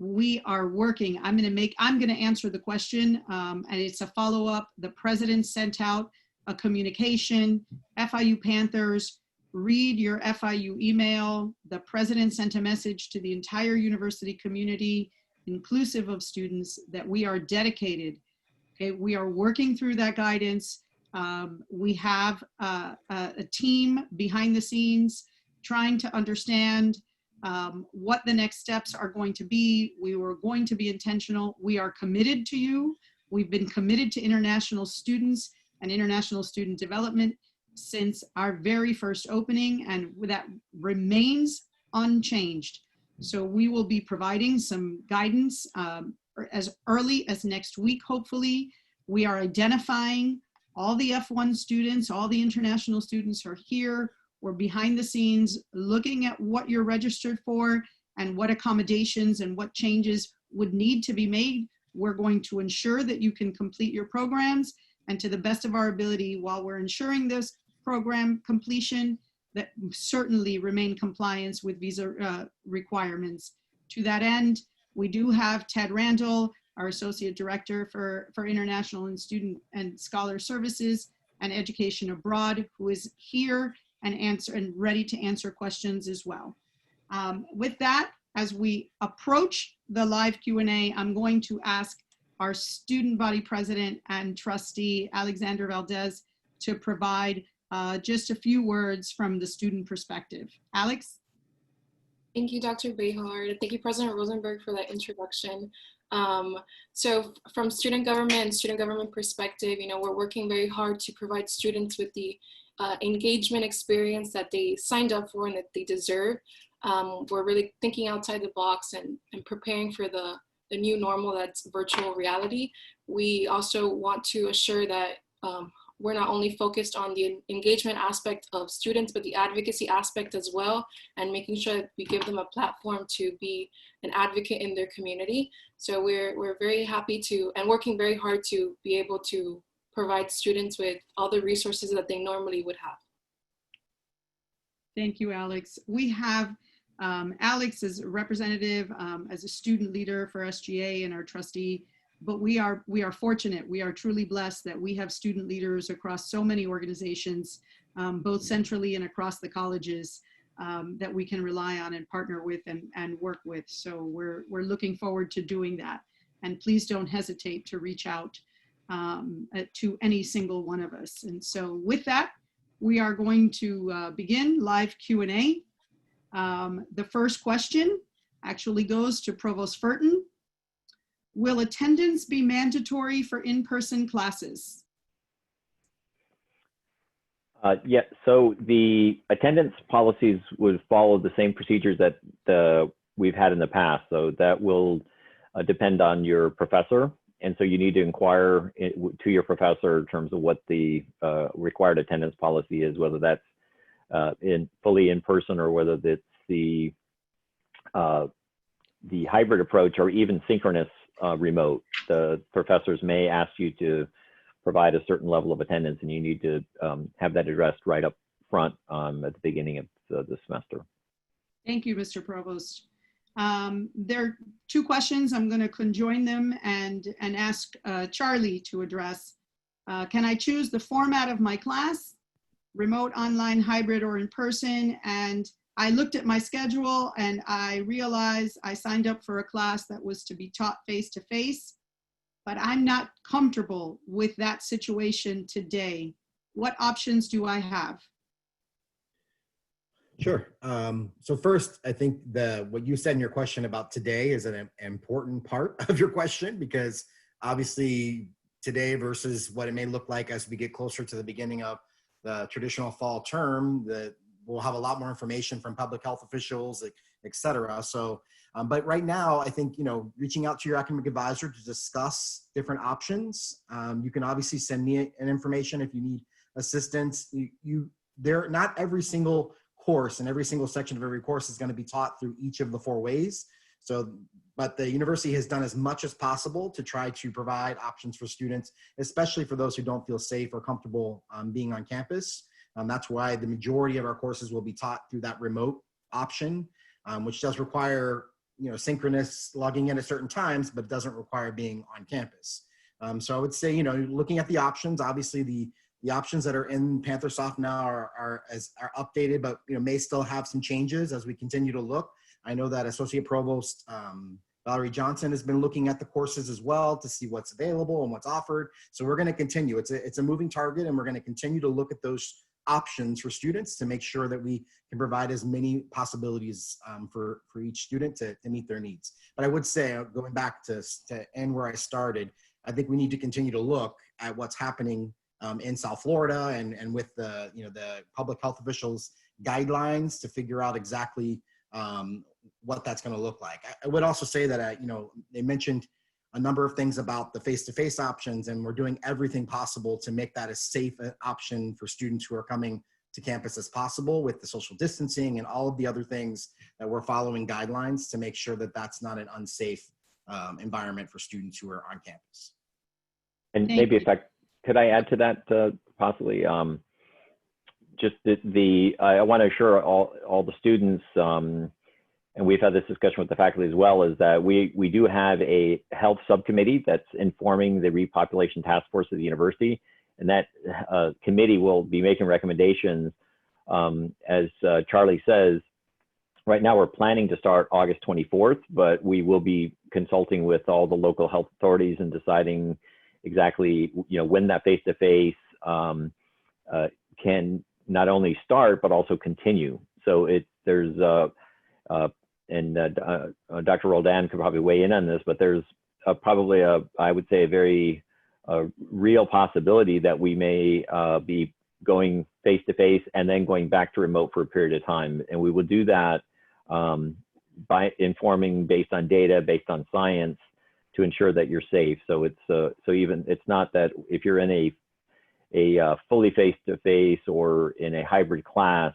We are working. I'm going to answer the question, and it's a follow-up. The president sent out a communication. FIU Panthers, read your FIU email. The president sent a message to the entire university community, inclusive of students, that we are dedicated. Okay, we are working through that guidance. We have a team behind the scenes trying to understand what the next steps are going to be. We were going to be intentional. We are committed to you. We've been committed to international students and international student development since our very first opening, and that remains unchanged. So we will be providing some guidance as early as next week, hopefully. We are identifying all the F1 students, all the international students are here. We're behind the scenes looking at what you're registered for and what accommodations and what changes would need to be made. We're going to ensure that you can complete your programs, and to the best of our ability, while we're ensuring this program completion, that certainly remain compliance with visa requirements. To that end, we do have Ted Randall, our Associate Director for International and Student and Scholar Services and Education Abroad, who is here and ready to answer questions as well. With that, as we approach the live Q&A, I'm going to ask our student body president and trustee, Alexander Valdez, to provide just a few words from the student perspective. Alex? Thank you, Dr. Behar. Thank you, President Rosenberg, for that introduction. So from student government perspective, we're working very hard to provide students with the engagement experience that they signed up for and that they deserve. We're really thinking outside the box and preparing for the new normal that's virtual reality. We also want to assure that we're not only focused on the engagement aspect of students, but the advocacy aspect as well, and making sure that we give them a platform to be an advocate in their community. So we're very happy to, and working very hard to be able to provide students with all the resources that they normally would have. Thank you, Alex. We have Alex as a representative, as a student leader for SGA and our trustee but we are fortunate. We are truly blessed that we have student leaders across so many organizations, both centrally and across the colleges, that we can rely on and partner with and work with. So we're looking forward to doing that. And please don't hesitate to reach out to any single one of us. And so with that, we are going to begin live Q&A. The first question actually goes to Provost Furton. Will attendance be mandatory for in-person classes? Yeah, so the attendance policies would follow the same procedures that we've had in the past. So that will depend on your professor. And so you need to inquire to your professor in terms of what the required attendance policy is, whether that's fully in person or whether it's the hybrid approach or even synchronous remote. The professors may ask you to provide a certain level of attendance, and you need to have that addressed right up front at the beginning of the semester. Thank you, Mr. Provost. There are two questions. I'm going to conjoin them and ask Charlie to address. Can I choose the format of my class, remote, online, hybrid, or in person? And I looked at my schedule and I realized I signed up for a class that was to be taught face-to-face, but I'm not comfortable with that situation today. What options do I have? Sure. So first, I think what you said in your question about today is an important part of your question, because obviously today versus what it may look like as we get closer to the beginning of the traditional fall term, we'll have a lot more information from public health officials, et cetera. So, but right now, I think, reaching out to your academic advisor to discuss different options. You can obviously send me an information if you need assistance. Not every single course and every single section of every course is going to be taught through each of the 4 ways. So, but the university has done as much as possible to try to provide options for students, especially for those who don't feel safe or comfortable being on campus. That's why the majority of our courses will be taught through that remote option, which does require, synchronous logging in at certain times, but doesn't require being on campus. So I would say, looking at the options, obviously the options that are in PantherSoft now are updated, but may still have some changes as we continue to look. I know that Associate Provost Valerie Johnson has been looking at the courses as well to see what's available and what's offered. So we're going to continue. It's a moving target, and we're going to continue to look at those options for students to make sure that we can provide as many possibilities for each student to meet their needs. But I would say, going back to end where I started, I think we need to continue to look at what's happening in South Florida and with the public health officials guidelines to figure out exactly what that's going to look like. I would also say that they mentioned a number of things about the face-to-face options, and we're doing everything possible to make that as safe an option for students who are coming to campus as possible, with the social distancing and all of the other things that we're following guidelines to make sure that that's not an unsafe environment for students who are on campus. And maybe if could I add to that possibly? Just I want to assure all the students, and we've had this discussion with the faculty as well, is that we do have a health subcommittee that's informing the repopulation task force of the university, and that committee will be making recommendations. As Charlie says, right now we're planning to start August 24th, but we will be consulting with all the local health authorities and deciding exactly when that face-to-face can not only start but also continue. So there's Dr. Roldan could probably weigh in on this, but there's probably I would say a very real possibility that we may be going face-to-face and then going back to remote for a period of time. And we will do that by informing based on data, based on science, to ensure that you're safe. So it's not that if you're in a fully face-to-face or in a hybrid class,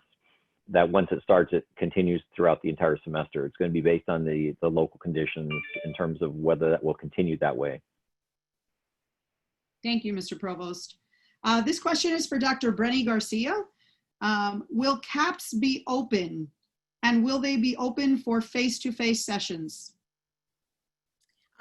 that once it starts, it continues throughout the entire semester. It's going to be based on the local conditions in terms of whether that will continue that way. Thank you, Mr. Provost. This question is for Dr. Brenny Garcia. Will CAPS be open, and will they be open for face-to-face sessions?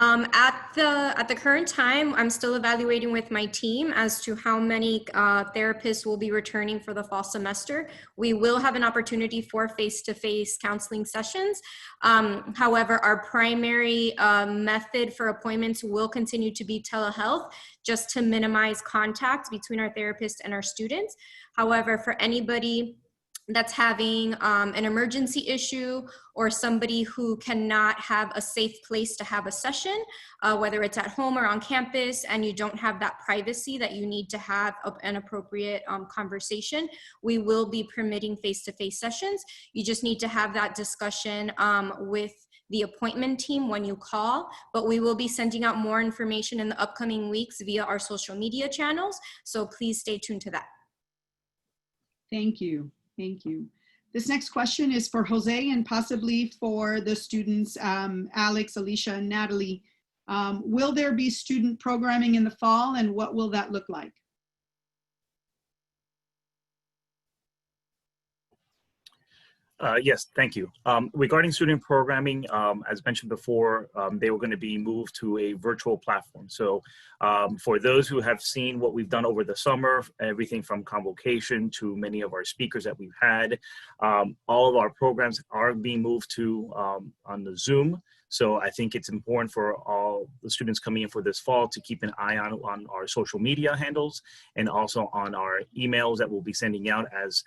At the current time, I'm still evaluating with my team as to how many therapists will be returning for the fall semester. We will have an opportunity for face-to-face counseling sessions. However, our primary method for appointments will continue to be telehealth, just to minimize contact between our therapists and our students. However, for anybody that's having an emergency issue or somebody who cannot have a safe place to have a session, whether it's at home or on campus, and you don't have that privacy that you need to have an appropriate conversation, we will be permitting face-to-face sessions. You just need to have that discussion with the appointment team when you call, but we will be sending out more information in the upcoming weeks via our social media channels, so please stay tuned to that. Thank you. Thank you. This next question is for Jose and possibly for the students, Alex, Alicia, and Natalie. Will there be student programming in the fall, and what will that look like? Yes, thank you. Regarding student programming, as mentioned before, they were going to be moved to a virtual platform. So for those who have seen what we've done over the summer, everything from convocation to many of our speakers that we've had, all of our programs are being moved to on the Zoom. So I think it's important for all the students coming in for this fall to keep an eye on our social media handles and also on our emails that we'll be sending out as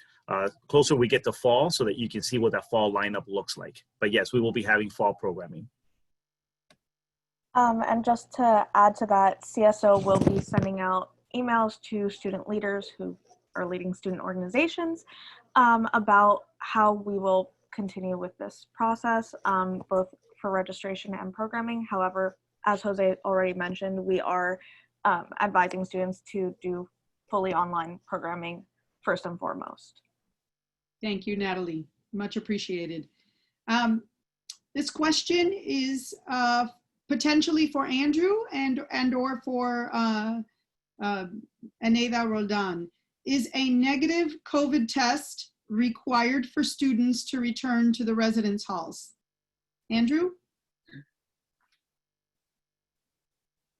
closer we get to fall, so that you can see what that fall lineup looks like. But yes, we will be having fall programming. And just to add to that, CSO will be sending out emails to student leaders who are leading student organizations about how we will continue with this process, both for registration and programming. However, as Jose already mentioned, we are advising students to do fully online programming first and foremost. Thank you, Natalie. Much appreciated. This question is potentially for Andrew and or for Aneda Roldan. Is a negative COVID test required for students to return to the residence halls? Andrew?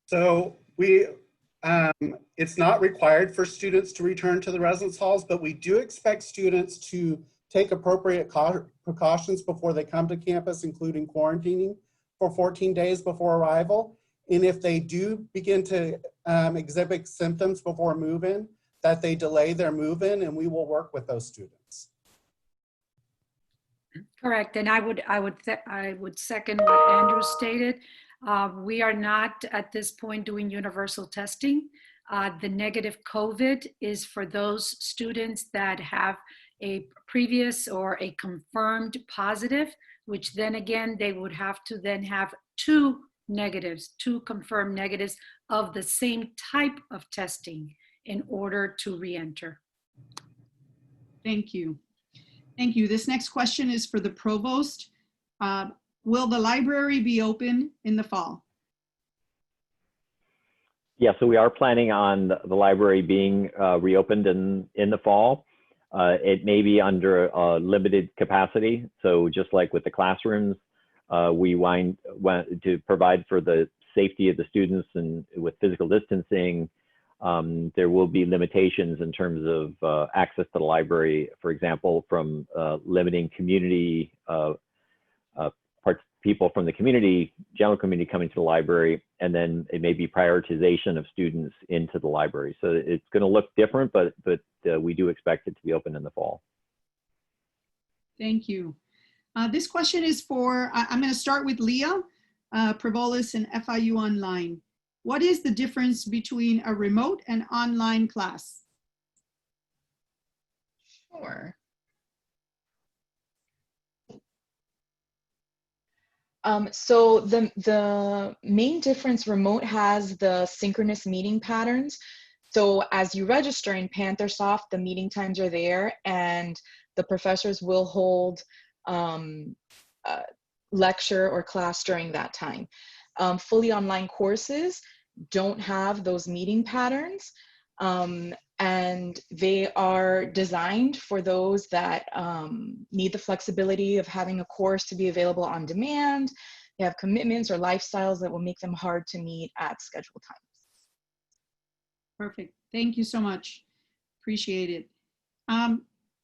So it's not required for students to return to the residence halls, but we do expect students to take appropriate precautions before they come to campus, including quarantining for 14 days before arrival. And if they do begin to exhibit symptoms before move-in, that they delay their move-in, and we will work with those students. Correct, and I would second what Andrew stated. We are not at this point doing universal testing. The negative COVID is for those students that have a previous or a confirmed positive, which then again, they would have to then have two confirmed negatives of the same type of testing in order to re-enter. Thank you. Thank you. This next question is for the provost. Will the library be open in the fall? Yeah, so we are planning on the library being reopened in the fall. It may be under a limited capacity. So just like with the classrooms, we want to provide for the safety of the students and with physical distancing. There will be limitations in terms of access to the library, for example, from limiting community people from the community, general community coming to the library, and then it may be prioritization of students into the library. So it's going to look different, but we do expect it to be open in the fall. Thank you. This question is for, I'm going to start with Leah Provolis and FIU Online. What is the difference between a remote and online class? Sure. So the main difference, remote has the synchronous meeting patterns. So as you register in PantherSoft, the meeting times are there and the professors will hold lecture or class during that time. Fully online courses don't have those meeting patterns, and they are designed for those that need the flexibility of having a course to be available on demand, they have commitments or lifestyles that will make them hard to meet at scheduled times. Perfect. Thank you so much. Appreciate it.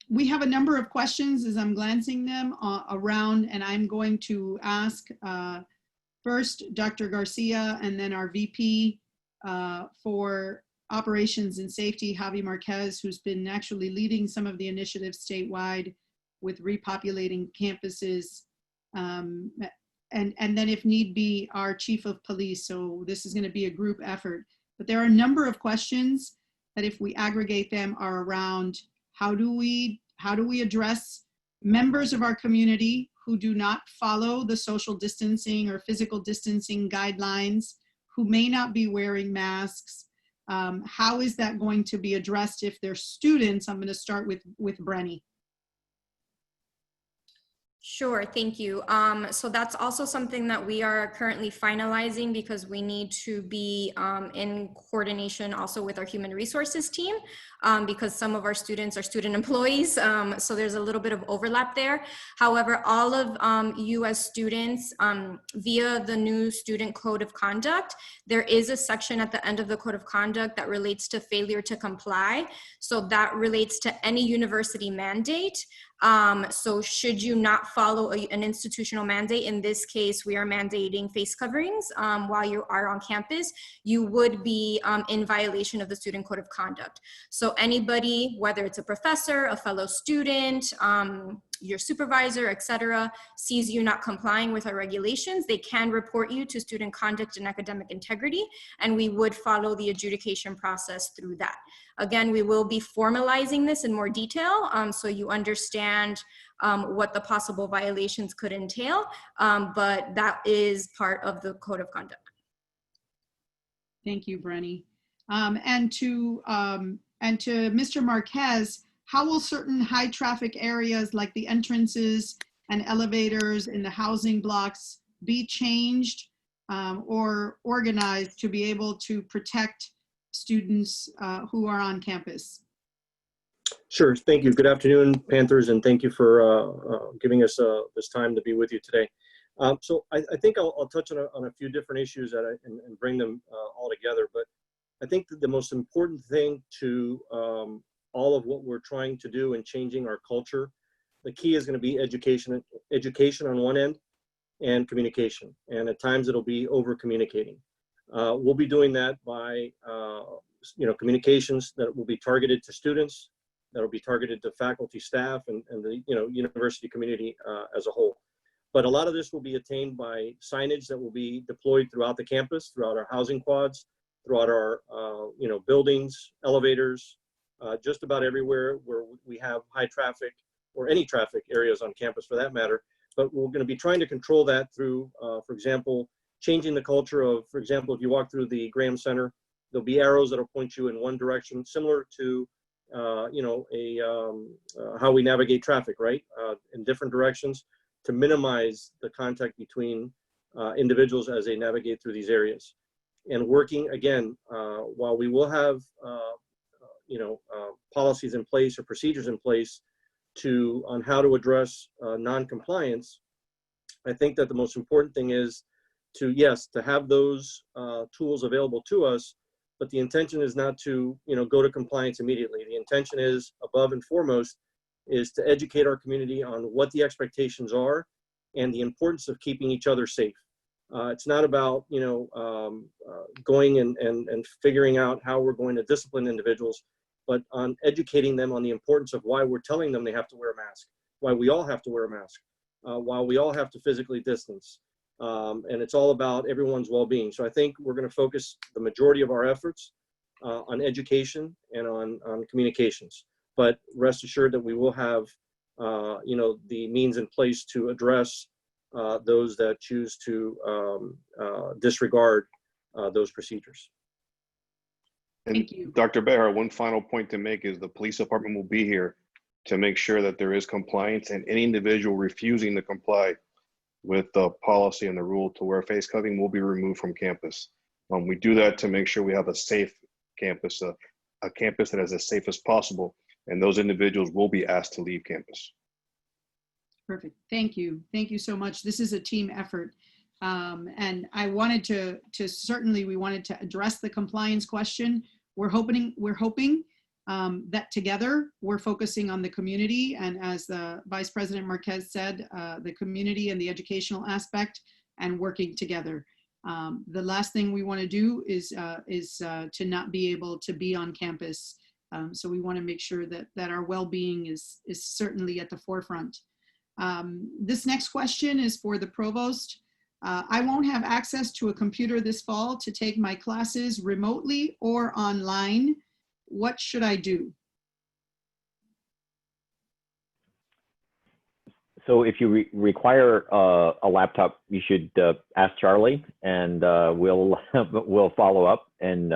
We have a number of questions as I'm glancing them around, and I'm going to ask first Dr. Garcia and then our VP for Operations and Safety, Javi Marquez, who's been actually leading some of the initiatives statewide with repopulating campuses. And then if need be, our Chief of Police. So this is going to be a group effort. But there are a number of questions that if we aggregate them are around how do we address members of our community who do not follow the social distancing or physical distancing guidelines, who may not be wearing masks. How is that going to be addressed if they're students? I'm going to start with Brenny. Sure, thank you. So that's also something that we are currently finalizing because we need to be in coordination also with our human resources team because some of our students are student employees. So there's a little bit of overlap there. However, all of you as students, via the new student code of conduct, there is a section at the end of the code of conduct that relates to failure to comply. So that relates to any university mandate. So should you not follow an institutional mandate, in this case, we are mandating face coverings while you are on campus, you would be in violation of the student code of conduct. So anybody, whether it's a professor, a fellow student, your supervisor, etc., sees you not complying with our regulations, they can report you to student conduct and academic integrity, and we would follow the adjudication process through that. Again, we will be formalizing this in more detail so you understand what the possible violations could entail, but that is part of the code of conduct. Thank you, Brenny. And to Mr. Marquez, how will certain high traffic areas like the entrances and elevators in the housing blocks be changed or organized to be able to protect students who are on campus? Sure, thank you. Good afternoon, Panthers, and thank you for giving us this time to be with you today. So I think I'll touch on a few different issues and bring them all together, but I think that the most important thing to all of what we're trying to do in changing our culture, the key is going to be education on one end and communication, and at times it'll be over communicating. We'll be doing that by communications that will be targeted to students, that will be targeted to faculty, staff, and the university community as a whole. But a lot of this will be attained by signage that will be deployed throughout the campus, throughout our housing quads, throughout our buildings, elevators, just about everywhere where we have high traffic or any traffic areas on campus for that matter. But we're going to be trying to control that through, for example, changing the culture of, for example, if you walk through the Graham Center, there'll be arrows that'll point you in one direction, similar to how we navigate traffic, right? In different directions to minimize the contact between individuals as they navigate through these areas. And working, again, while we will have, policies in place or procedures in place on how to address non-compliance, I think that the most important thing is to have those tools available to us, but the intention is not to, go to compliance immediately. The intention is, above and foremost, is to educate our community on what the expectations are and the importance of keeping each other safe. It's not about, going and figuring out how we're going to discipline individuals, but on educating them on the importance of why we're telling them they have to wear a mask, why we all have to wear a mask, why we all have to physically distance. And it's all about everyone's well-being. So I think we're going to focus the majority of our efforts on education and on communications. But rest assured that we will have, the means in place to address those that choose to disregard those procedures. And Thank you. Dr. Behar, one final point to make is the police department will be here to make sure that there is compliance, and any individual refusing to comply with the policy and the rule to wear face covering will be removed from campus. We do that to make sure we have a safe campus, a campus that is as safe as possible, and those individuals will be asked to leave campus. Perfect. Thank you. Thank you so much. This is a team effort. And I wanted to certainly, we wanted to address the compliance question. We're hoping that together we're focusing on the community, and as the Vice President Marquez said, the community and the educational aspect, and working together. The last thing we want to do is to not be able to be on campus. So we want to make sure that our well-being is certainly at the forefront. This next question is for the provost. I won't have access to a computer this fall to take my classes remotely or online. What should I do? So if you require a laptop, you should ask Charlie, and we'll follow up and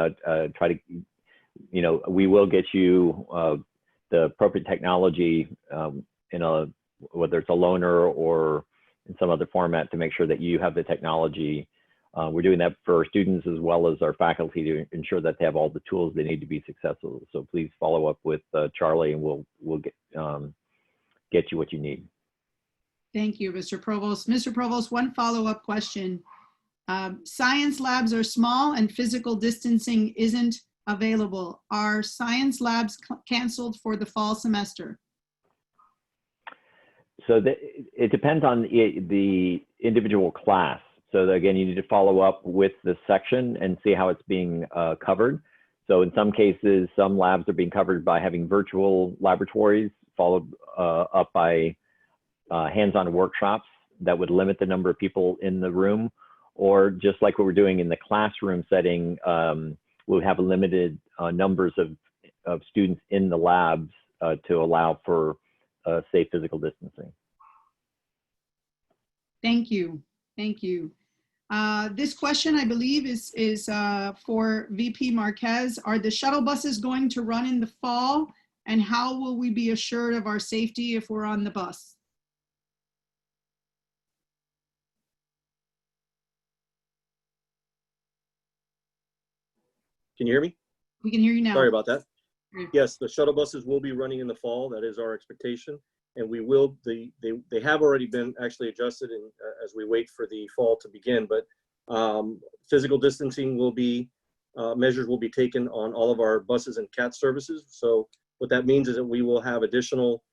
try to, we will get you the appropriate technology whether it's a loaner or in some other format, to make sure that you have the technology. We're doing that for our students as well as our faculty to ensure that they have all the tools they need to be successful. So please follow up with Charlie, and we'll get you what you need. Thank you, Mr. Provost. Mr. Provost, one follow-up question. Science labs are small and physical distancing isn't available. Are science labs canceled for the fall semester? So it depends on the individual class. So again, you need to follow up with the section and see how it's being covered. So in some cases, some labs are being covered by having virtual laboratories, followed up by hands-on workshops that would limit the number of people in the room, or just like what we're doing in the classroom setting, we'll have limited numbers of students in the labs to allow for safe physical distancing. Thank you. Thank you. This question, I believe, is for VP Marquez. Are the shuttle buses going to run in the fall? And how will we be assured of our safety if we're on the bus? Can you hear me? We can hear you now. Sorry about that. Yes, the shuttle buses will be running in the fall. That is our expectation. And we will, they have already been actually adjusted as we wait for the fall to begin, but physical distancing will be, measures will be taken on all of our buses and CAT services. So what that means is that we will have additional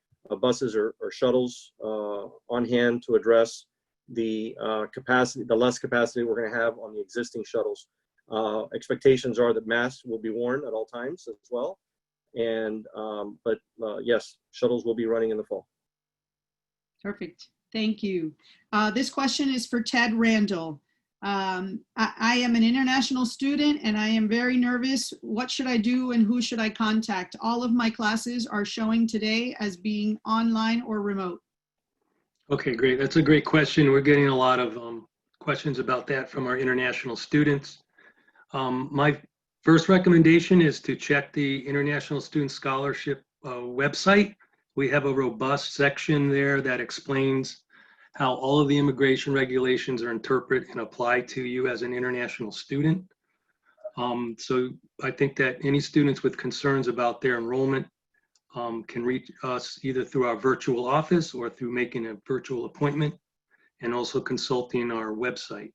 buses or shuttles on hand to address the capacity, the less capacity we're gonna have on the existing shuttles. Expectations are that masks will be worn at all times as well. And, yes, shuttles will be running in the fall. Perfect. Thank you. This question is for Ted Randall. I am an international student and I am very nervous. What should I do and who should I contact? All of my classes are showing today as being online or remote. Okay, great. That's a great question. We're getting a lot of questions about that from our international students. My first recommendation is to check the International Student Scholarship website. We have a robust section there that explains how all of the immigration regulations are interpreted and applied to you as an international student. So I think that any students with concerns about their enrollment can reach us either through our virtual office or through making a virtual appointment, and also consulting our website.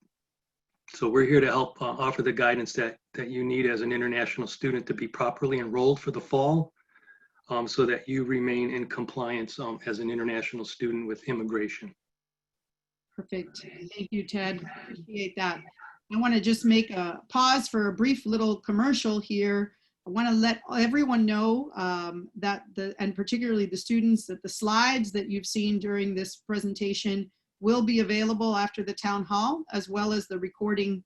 So we're here to help offer the guidance that you need as an international student to be properly enrolled for the fall, so that you remain in compliance as an international student with immigration. Perfect. Thank you, Ted. Appreciate that. I want to just make a pause for a brief little commercial here. I want to let everyone know that and particularly the students, that the slides that you've seen during this presentation will be available after the town hall, as well as the recording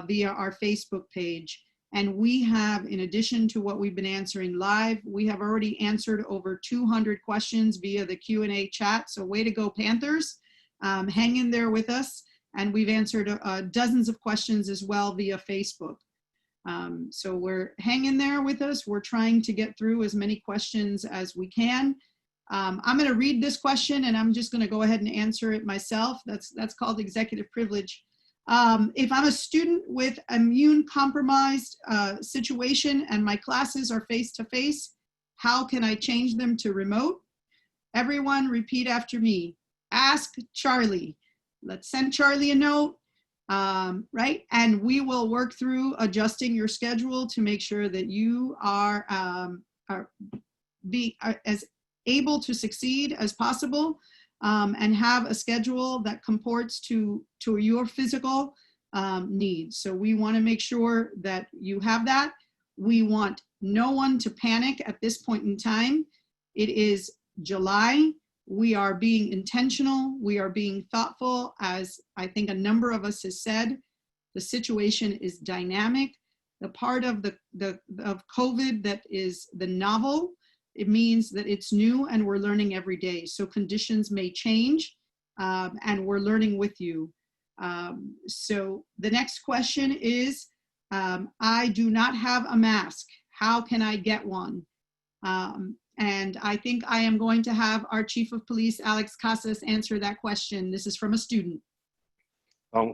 via our Facebook page. And we have, in addition to what we've been answering live, we have already answered over 200 questions via the Q&A chat. So way to go, Panthers. Hang in there with us. And we've answered dozens of questions as well via Facebook. So hang in there with us. We're trying to get through as many questions as we can. I'm going to read this question and I'm just going to go ahead and answer it myself. That's called executive privilege. If I'm a student with immune compromised situation and my classes are face-to-face, how can I change them to remote? Everyone repeat after me. Ask Charlie. Let's send Charlie a note. right? And we will work through adjusting your schedule to make sure that you are as able to succeed as possible, and have a schedule that comports to your physical needs. So we want to make sure that you have that. We want no one to panic at this point in time. It is July. We are being intentional. We are being thoughtful. As I think a number of us has said, the situation is dynamic. The part of of COVID that is the novel, it means that it's new and we're learning every day. So conditions may change, and we're learning with you. So the next question is, I do not have a mask. How can I get one? And I think I am going to have our Chief of Police, Alex Casas, answer that question. This is from a student.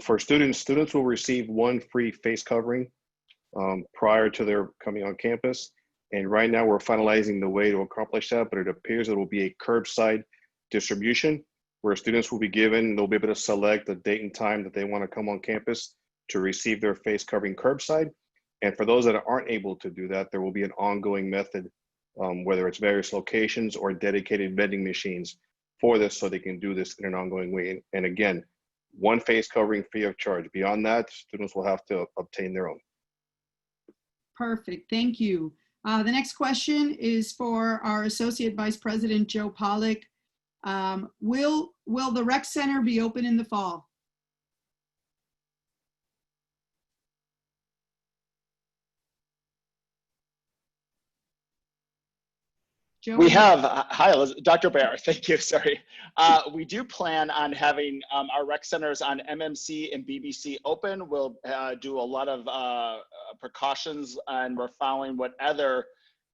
For students will receive one free face covering prior to their coming on campus. And right now we're finalizing the way to accomplish that, but it appears it will be a curbside distribution where students will be given, they'll be able to select the date and time that they want to come on campus to receive their face covering curbside. And for those that aren't able to do that, there will be an ongoing method, whether it's various locations or dedicated vending machines for this, so they can do this in an ongoing way. And again, one face covering free of charge. Beyond that, students will have to obtain their own. Perfect, thank you. The next question is for our Associate Vice President, Joe Pollack. Will the rec center be open in the fall? Joe, we have, hi, Dr. Bear, thank you, sorry. We do plan on having our rec centers on MMC and BBC open. We'll do a lot of precautions, and we're following what other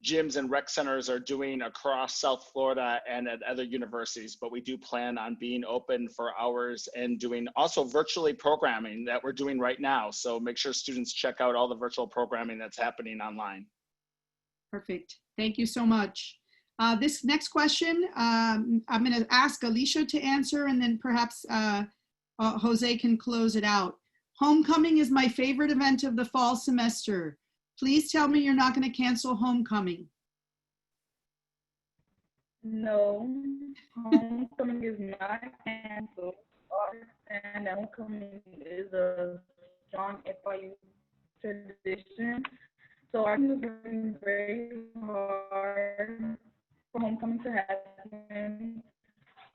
gyms and rec centers are doing across South Florida and at other universities, but we do plan on being open for hours and doing also virtually programming that we're doing right now. So make sure students check out all the virtual programming that's happening online. Perfect, thank you so much. This next question, I'm going to ask Alicia to answer, and then perhaps Jose can close it out. Homecoming is my favorite event of the fall semester. Please tell me you're not going to cancel homecoming. No, homecoming is not canceled. And homecoming is a strong FIU tradition. So I'm working very hard for homecoming to happen.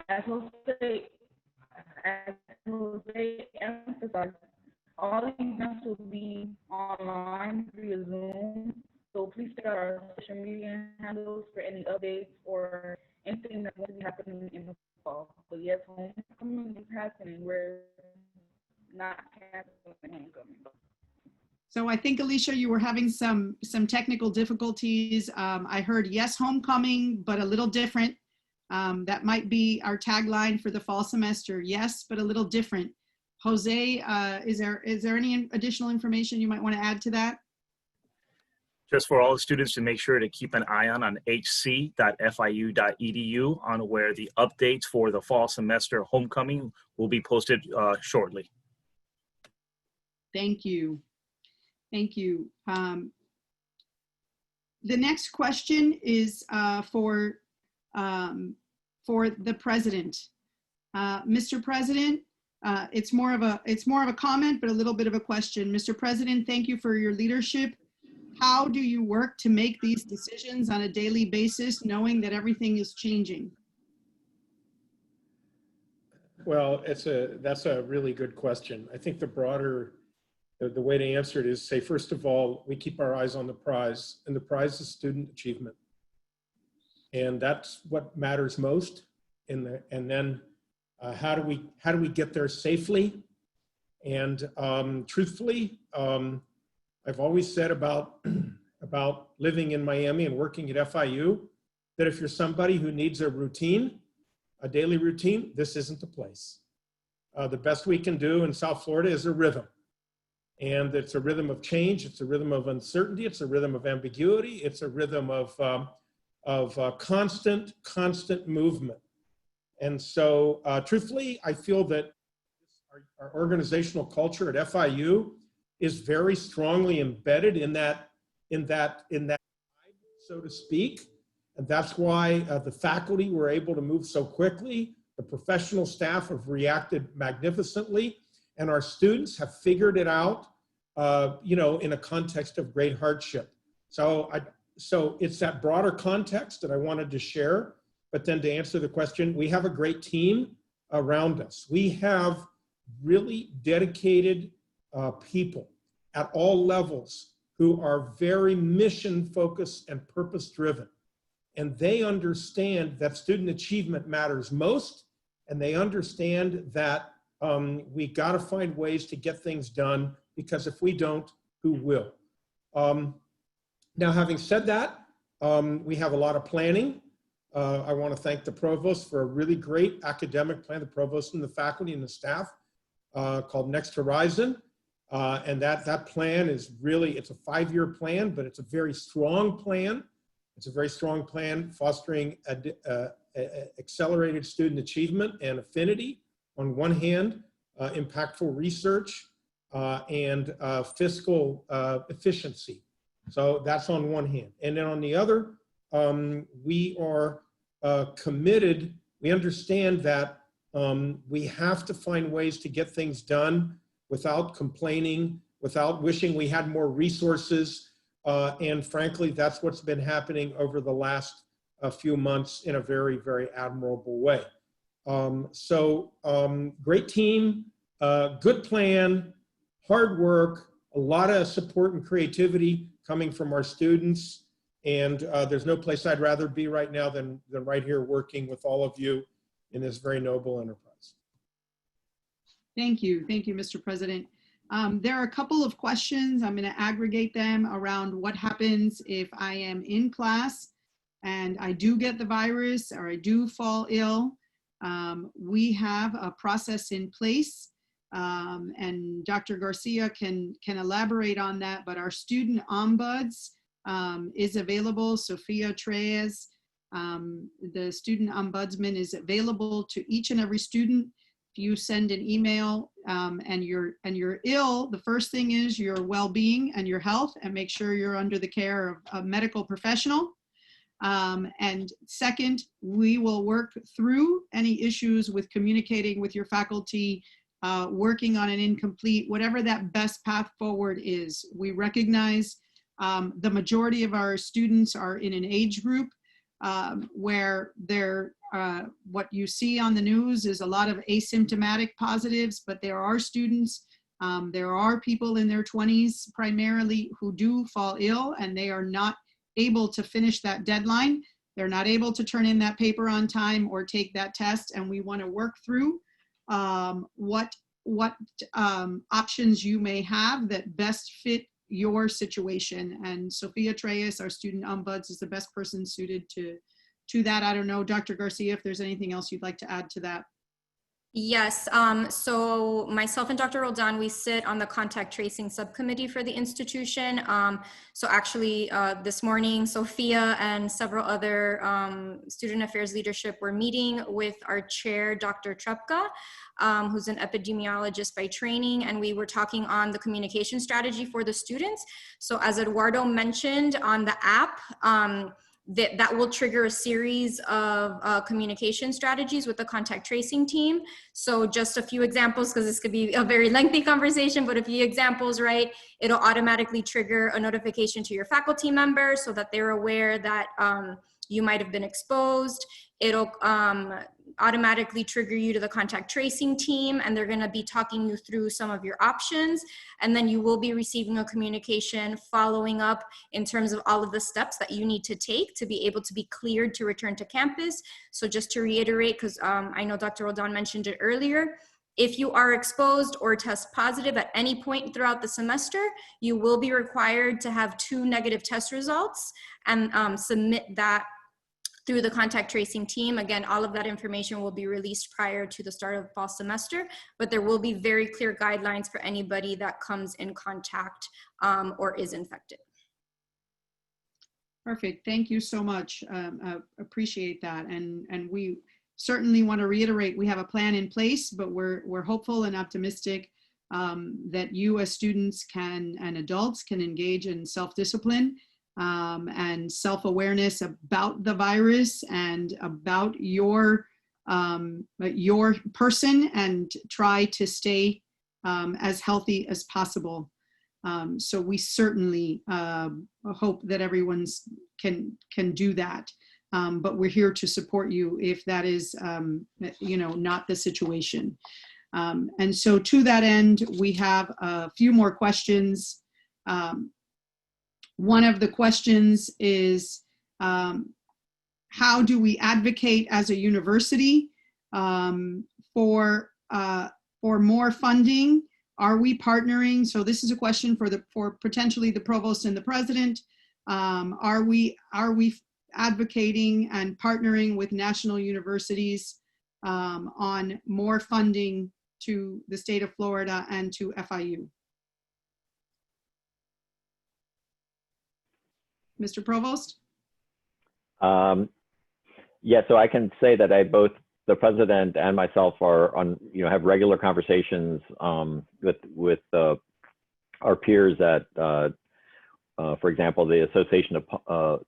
As Jose emphasized, all the events will be online via Zoom. So please check out our social media handles for any updates or anything that's going to be happening in the fall. So yes, homecoming is happening. We're not canceling homecoming. So I think, Alicia, you were having some technical difficulties. I heard yes, homecoming, but a little different. That might be our tagline for the fall semester. Yes, but a little different. Jose, is there any additional information you might want to add to that? Just for all the students to make sure to keep an eye on hc.fiu.edu on where the updates for the fall semester homecoming will be posted shortly. Thank you. Thank you. The next question is for the president. Mr. President, it's more of a comment, but a little bit of a question. Mr. President, thank you for your leadership. How do you work to make these decisions on a daily basis, knowing that everything is changing? Well, that's a really good question. I think the way to answer it is say, first of all, we keep our eyes on the prize, and the prize is student achievement. And that's what matters most. And then how do we get there safely? And truthfully, I've always said about living in Miami and working at FIU, that if you're somebody who needs a routine, a daily routine, this isn't the place. The best we can do in South Florida is a rhythm. And it's a rhythm of change. It's a rhythm of uncertainty. It's a rhythm of ambiguity. It's a rhythm of constant movement. And so truthfully, I feel that our organizational culture at FIU is very strongly embedded in that, so to speak. And that's why the faculty were able to move so quickly. The professional staff have reacted magnificently, and our students have figured it out, you know, in a context of great hardship. So it's that broader context that I wanted to share. But then to answer the question, we have a great team around us. We have really dedicated people at all levels who are very mission focused and purpose driven. And they understand that student achievement matters most. And they understand that we got to find ways to get things done, because if we don't, who will? Now, having said that, we have a lot of planning. I want to thank the provost for a really great academic plan, the provost and the faculty and the staff, called Next Horizon. And that plan is really, it's a 5-year plan, but it's a very strong plan. It's a very strong plan fostering accelerated student achievement and affinity on one hand, impactful research, and fiscal efficiency. So that's on one hand. And then on the other, we are committed. We understand that we have to find ways to get things done without complaining, without wishing we had more resources. And frankly, that's what's been happening over the last few months in a very, very admirable way. Great team, good plan, hard work, a lot of support and creativity coming from our students. And there's no place I'd rather be right now than right here working with all of you in this very noble enterprise. Thank you. Thank you, Mr. President. There are a couple of questions. I'm going to aggregate them around what happens if I am in class and I do get the virus or I do fall ill. We have a process in place, and Dr. Garcia can elaborate on that, but our student ombuds is available. Sophia Treyes, the student ombudsman, is available to each and every student. If you send an email and you're ill, the first thing is your well-being and your health, and make sure you're under the care of a medical professional. And second, we will work through any issues with communicating with your faculty, working on an incomplete, whatever that best path forward is. We recognize the majority of our students are in an age group where they're, what you see on the news is a lot of asymptomatic positives, but there are students, there are people in their 20s primarily who do fall ill, and they are not able to finish that deadline. They're not able to turn in that paper on time or take that test, and we want to work through what options you may have that best fit your situation. And Sophia Treyes, our student ombuds, is the best person suited to that. I don't know, Dr. Garcia, if there's anything else you'd like to add to that. Yes, so myself and Dr. Roldan, we sit on the contact tracing subcommittee for the institution. So actually this morning, Sophia and several other student affairs leadership were meeting with our chair, Dr. Trepka, who's an epidemiologist by training, and we were talking on the communication strategy for the students. So as Eduardo mentioned on the app, that will trigger a series of communication strategies with the contact tracing team. So just a few examples, because this could be a very lengthy conversation, but a few examples, right? It'll automatically trigger a notification to your faculty members so that they're aware that you might have been exposed. It'll automatically trigger you to the contact tracing team, and they're going to be talking you through some of your options. And then you will be receiving a communication following up in terms of all of the steps that you need to take to be able to be cleared to return to campus. So just to reiterate, because I know Dr. Roldan mentioned it earlier, if you are exposed or test positive at any point throughout the semester, you will be required to have 2 negative test results and submit that through the contact tracing team. Again, all of that information will be released prior to the start of fall semester, but there will be very clear guidelines for anybody that comes in contact or is infected. Perfect. Thank you so much. Appreciate that. And we certainly want to reiterate, we have a plan in place, but we're hopeful and optimistic that you as students and adults can engage in self-discipline and self-awareness about the virus and about your person, and try to stay as healthy as possible. So we certainly hope that everyone can do that. But we're here to support you if that is, not the situation. And so to that end, we have a few more questions. One of the questions is, how do we advocate as a university for more funding? Are we partnering? So this is a question for potentially the provost and the president. Are we advocating and partnering with national universities on more funding to the state of Florida and to FIU? Mr. Provost? Yeah, so I can say that both the president and myself are on, have regular conversations with our peers at, for example, the Association of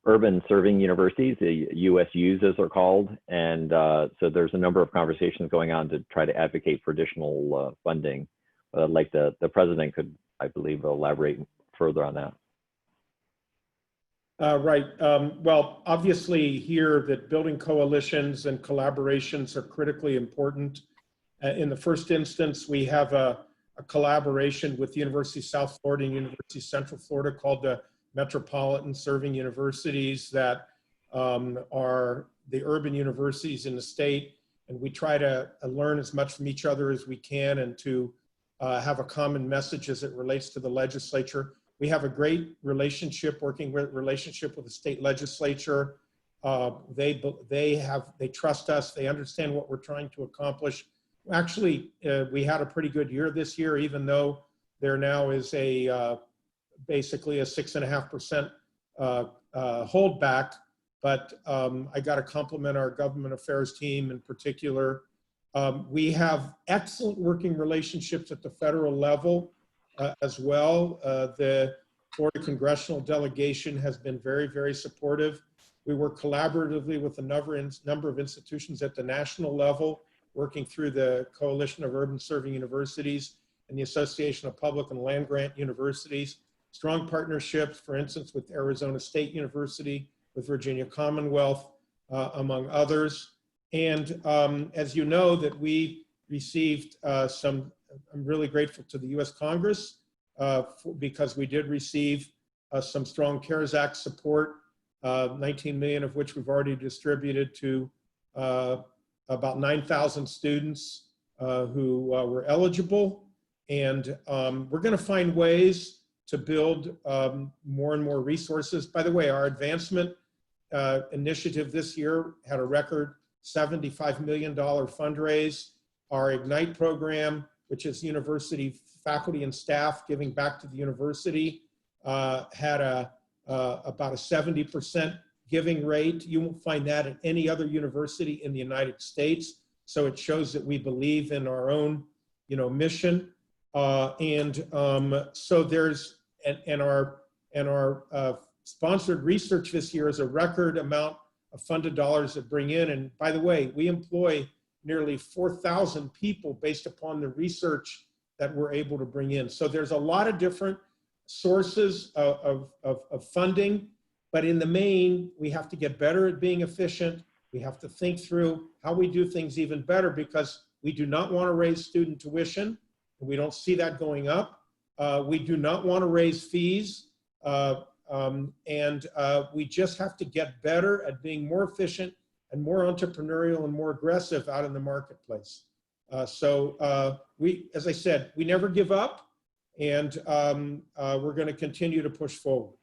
Urban Serving Universities, the USUs as they're called. And so there's a number of conversations going on to try to advocate for additional funding. Like the president could, I believe, elaborate further on that. Right. Well, obviously here that building coalitions and collaborations are critically important. In the first instance, we have a collaboration with the University of South Florida and University of Central Florida called the Metropolitan Serving Universities that are the urban universities in the state. And we try to learn as much from each other as we can and to have a common message as it relates to the legislature. We have a great relationship, relationship with the state legislature. They trust us. They understand what we're trying to accomplish. Actually, we had a pretty good year this year, even though there now is basically a 6.5% holdback. But I got to compliment our government affairs team in particular. We have excellent working relationships at the federal level as well. The Florida congressional delegation has been very, very supportive. We work collaboratively with a number of institutions at the national level, working through the Coalition of Urban Serving Universities and the Association of Public and Land Grant Universities. Strong partnerships, for instance, with Arizona State University, with Virginia Commonwealth, among others. And as you know, that we received I'm really grateful to the U.S. Congress because we did receive some strong CARES Act support, 19 million of which we've already distributed to about 9,000 students who were eligible. And we're going to find ways to build more and more resources. By the way, our advancement initiative this year had a record $75 million fundraise. Our Ignite program, which is university faculty and staff giving back to the university, had about a 70% giving rate. You won't find that at any other university in the United States. So it shows that we believe in our own, mission. So there's, and our sponsored research this year is a record amount of funded dollars that bring in. And by the way, we employ nearly 4,000 people based upon the research that we're able to bring in. So there's a lot of different sources of funding, but in the main, we have to get better at being efficient. We have to think through how we do things even better, because we do not want to raise student tuition, and we don't see that going up. We do not want to raise fees, we just have to get better at being more efficient and more entrepreneurial and more aggressive out in the marketplace. We, as I said, we never give up, and we're going to continue to push forward.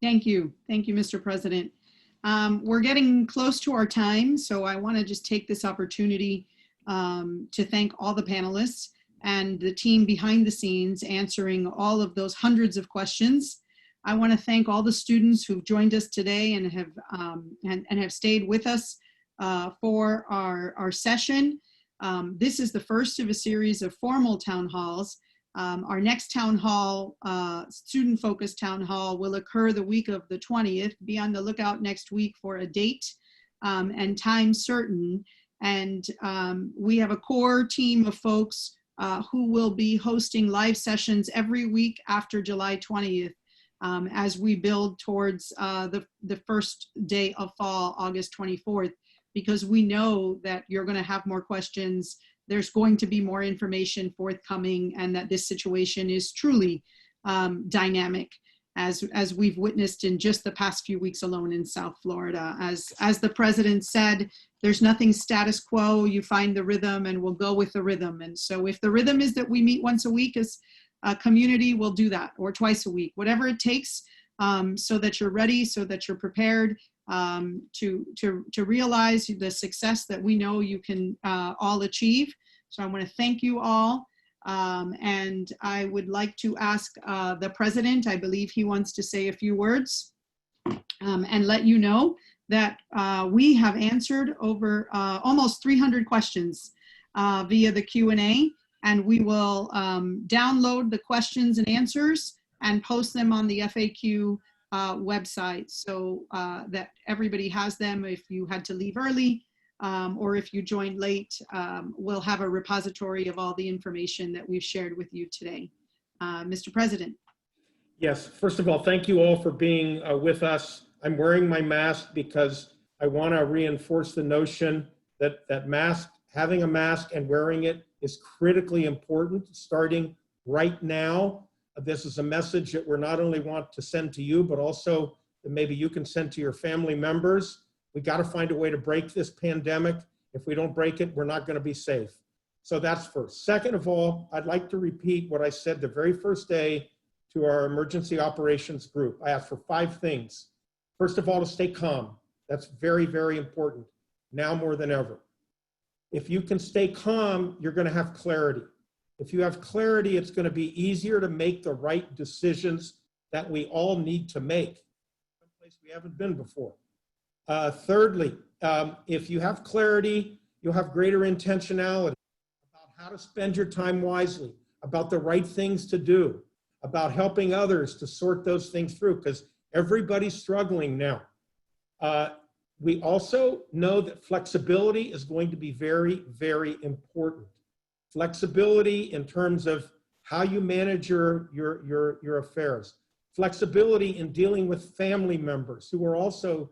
Thank you. Thank you, Mr. President. We're getting close to our time, so I want to just take this opportunity to thank all the panelists and the team behind the scenes answering all of those hundreds of questions. I want to thank all the students who've joined us today and have stayed with us for our session. This is the first of a series of formal town halls. Our next town hall, student-focused town hall, will occur the week of the 20th. Be on the lookout next week for a date and time certain. And we have a core team of folks who will be hosting live sessions every week after July 20th as we build towards the first day of fall, August 24th, because we know that you're going to have more questions. There's going to be more information forthcoming, and that this situation is truly dynamic, as we've witnessed in just the past few weeks alone in South Florida. As the president said, there's nothing status quo. You find the rhythm, and we'll go with the rhythm. And so if the rhythm is that we meet once a week as a community, we'll do that, or twice a week, whatever it takes, so that you're ready, so that you're prepared to realize the success that we know you can all achieve. So I want to thank you all. And I would like to ask the president, I believe he wants to say a few words, and let you know that we have answered over almost 300 questions via the Q&A, and we will download the questions and answers and post them on the FAQ website, so that everybody has them. If you had to leave early or if you joined late, we'll have a repository of all the information that we've shared with you today. Mr. President. Yes, first of all, thank you all for being with us. I'm wearing my mask because I want to reinforce the notion that having a mask and wearing it is critically important starting right now. This is a message that we're not only want to send to you, but also that maybe you can send to your family members. We got to find a way to break this pandemic. If we don't break it, we're not going to be safe. So that's first. Second of all, I'd like to repeat what I said the very first day to our emergency operations group. I asked for 5 things. First of all, to stay calm. That's very, very important, now more than ever. If you can stay calm, you're going to have clarity. If you have clarity, it's going to be easier to make the right decisions that we all need to make. Someplace we haven't been before. Thirdly, if you have clarity, you'll have greater intentionality about how to spend your time wisely, about the right things to do, about helping others to sort those things through, because everybody's struggling now. We also know that flexibility is going to be very, very important. Flexibility in terms of how you manage your affairs. Flexibility in dealing with family members who also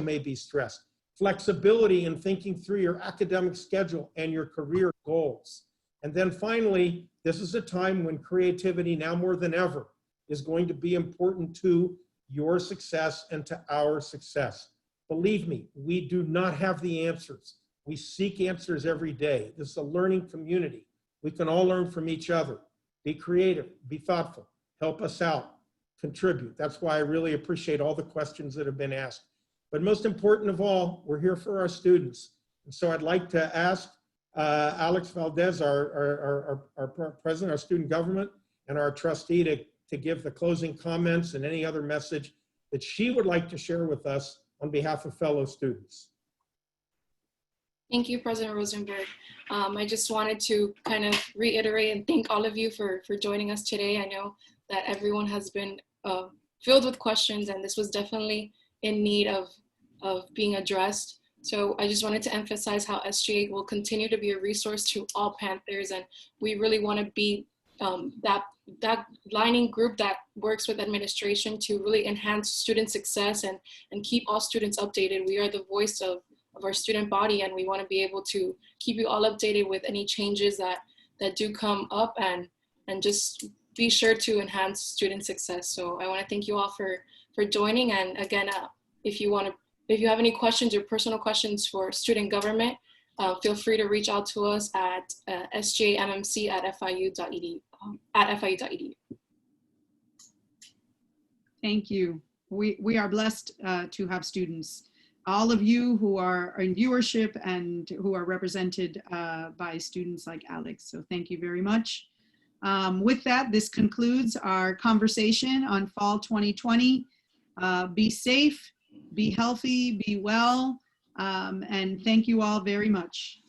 may be stressed. Flexibility in thinking through your academic schedule and your career goals. And then finally, this is a time when creativity, now more than ever, is going to be important to your success and to our success. Believe me, we do not have the answers. We seek answers every day. This is a learning community. We can all learn from each other. Be creative, be thoughtful, help us out, contribute. That's why I really appreciate all the questions that have been asked. But most important of all, we're here for our students. And so I'd like to ask Alex Valdez, our president, our student government, and our trustee to give the closing comments and any other message that she would like to share with us on behalf of fellow students. Thank you, President Rosenberg. I just wanted to kind of reiterate and thank all of you for joining us today. I know that everyone has been filled with questions, and this was definitely in need of being addressed. So I just wanted to emphasize how SGA will continue to be a resource to all Panthers, and we really want to be that lining group that works with administration to really enhance student success and keep all students updated. We are the voice of our student body, and we want to be able to keep you all updated with any changes that do come up, and just be sure to enhance student success. So I want to thank you all for joining. And again, if you have any questions or personal questions for student government, feel free to reach out to us at sjmmc@fiu.edu. Thank you. We are blessed to have students, all of you who are in viewership and who are represented by students like Alex. So thank you very much. With that, this concludes our conversation on fall 2020. Be safe, be healthy, be well, and thank you all very much.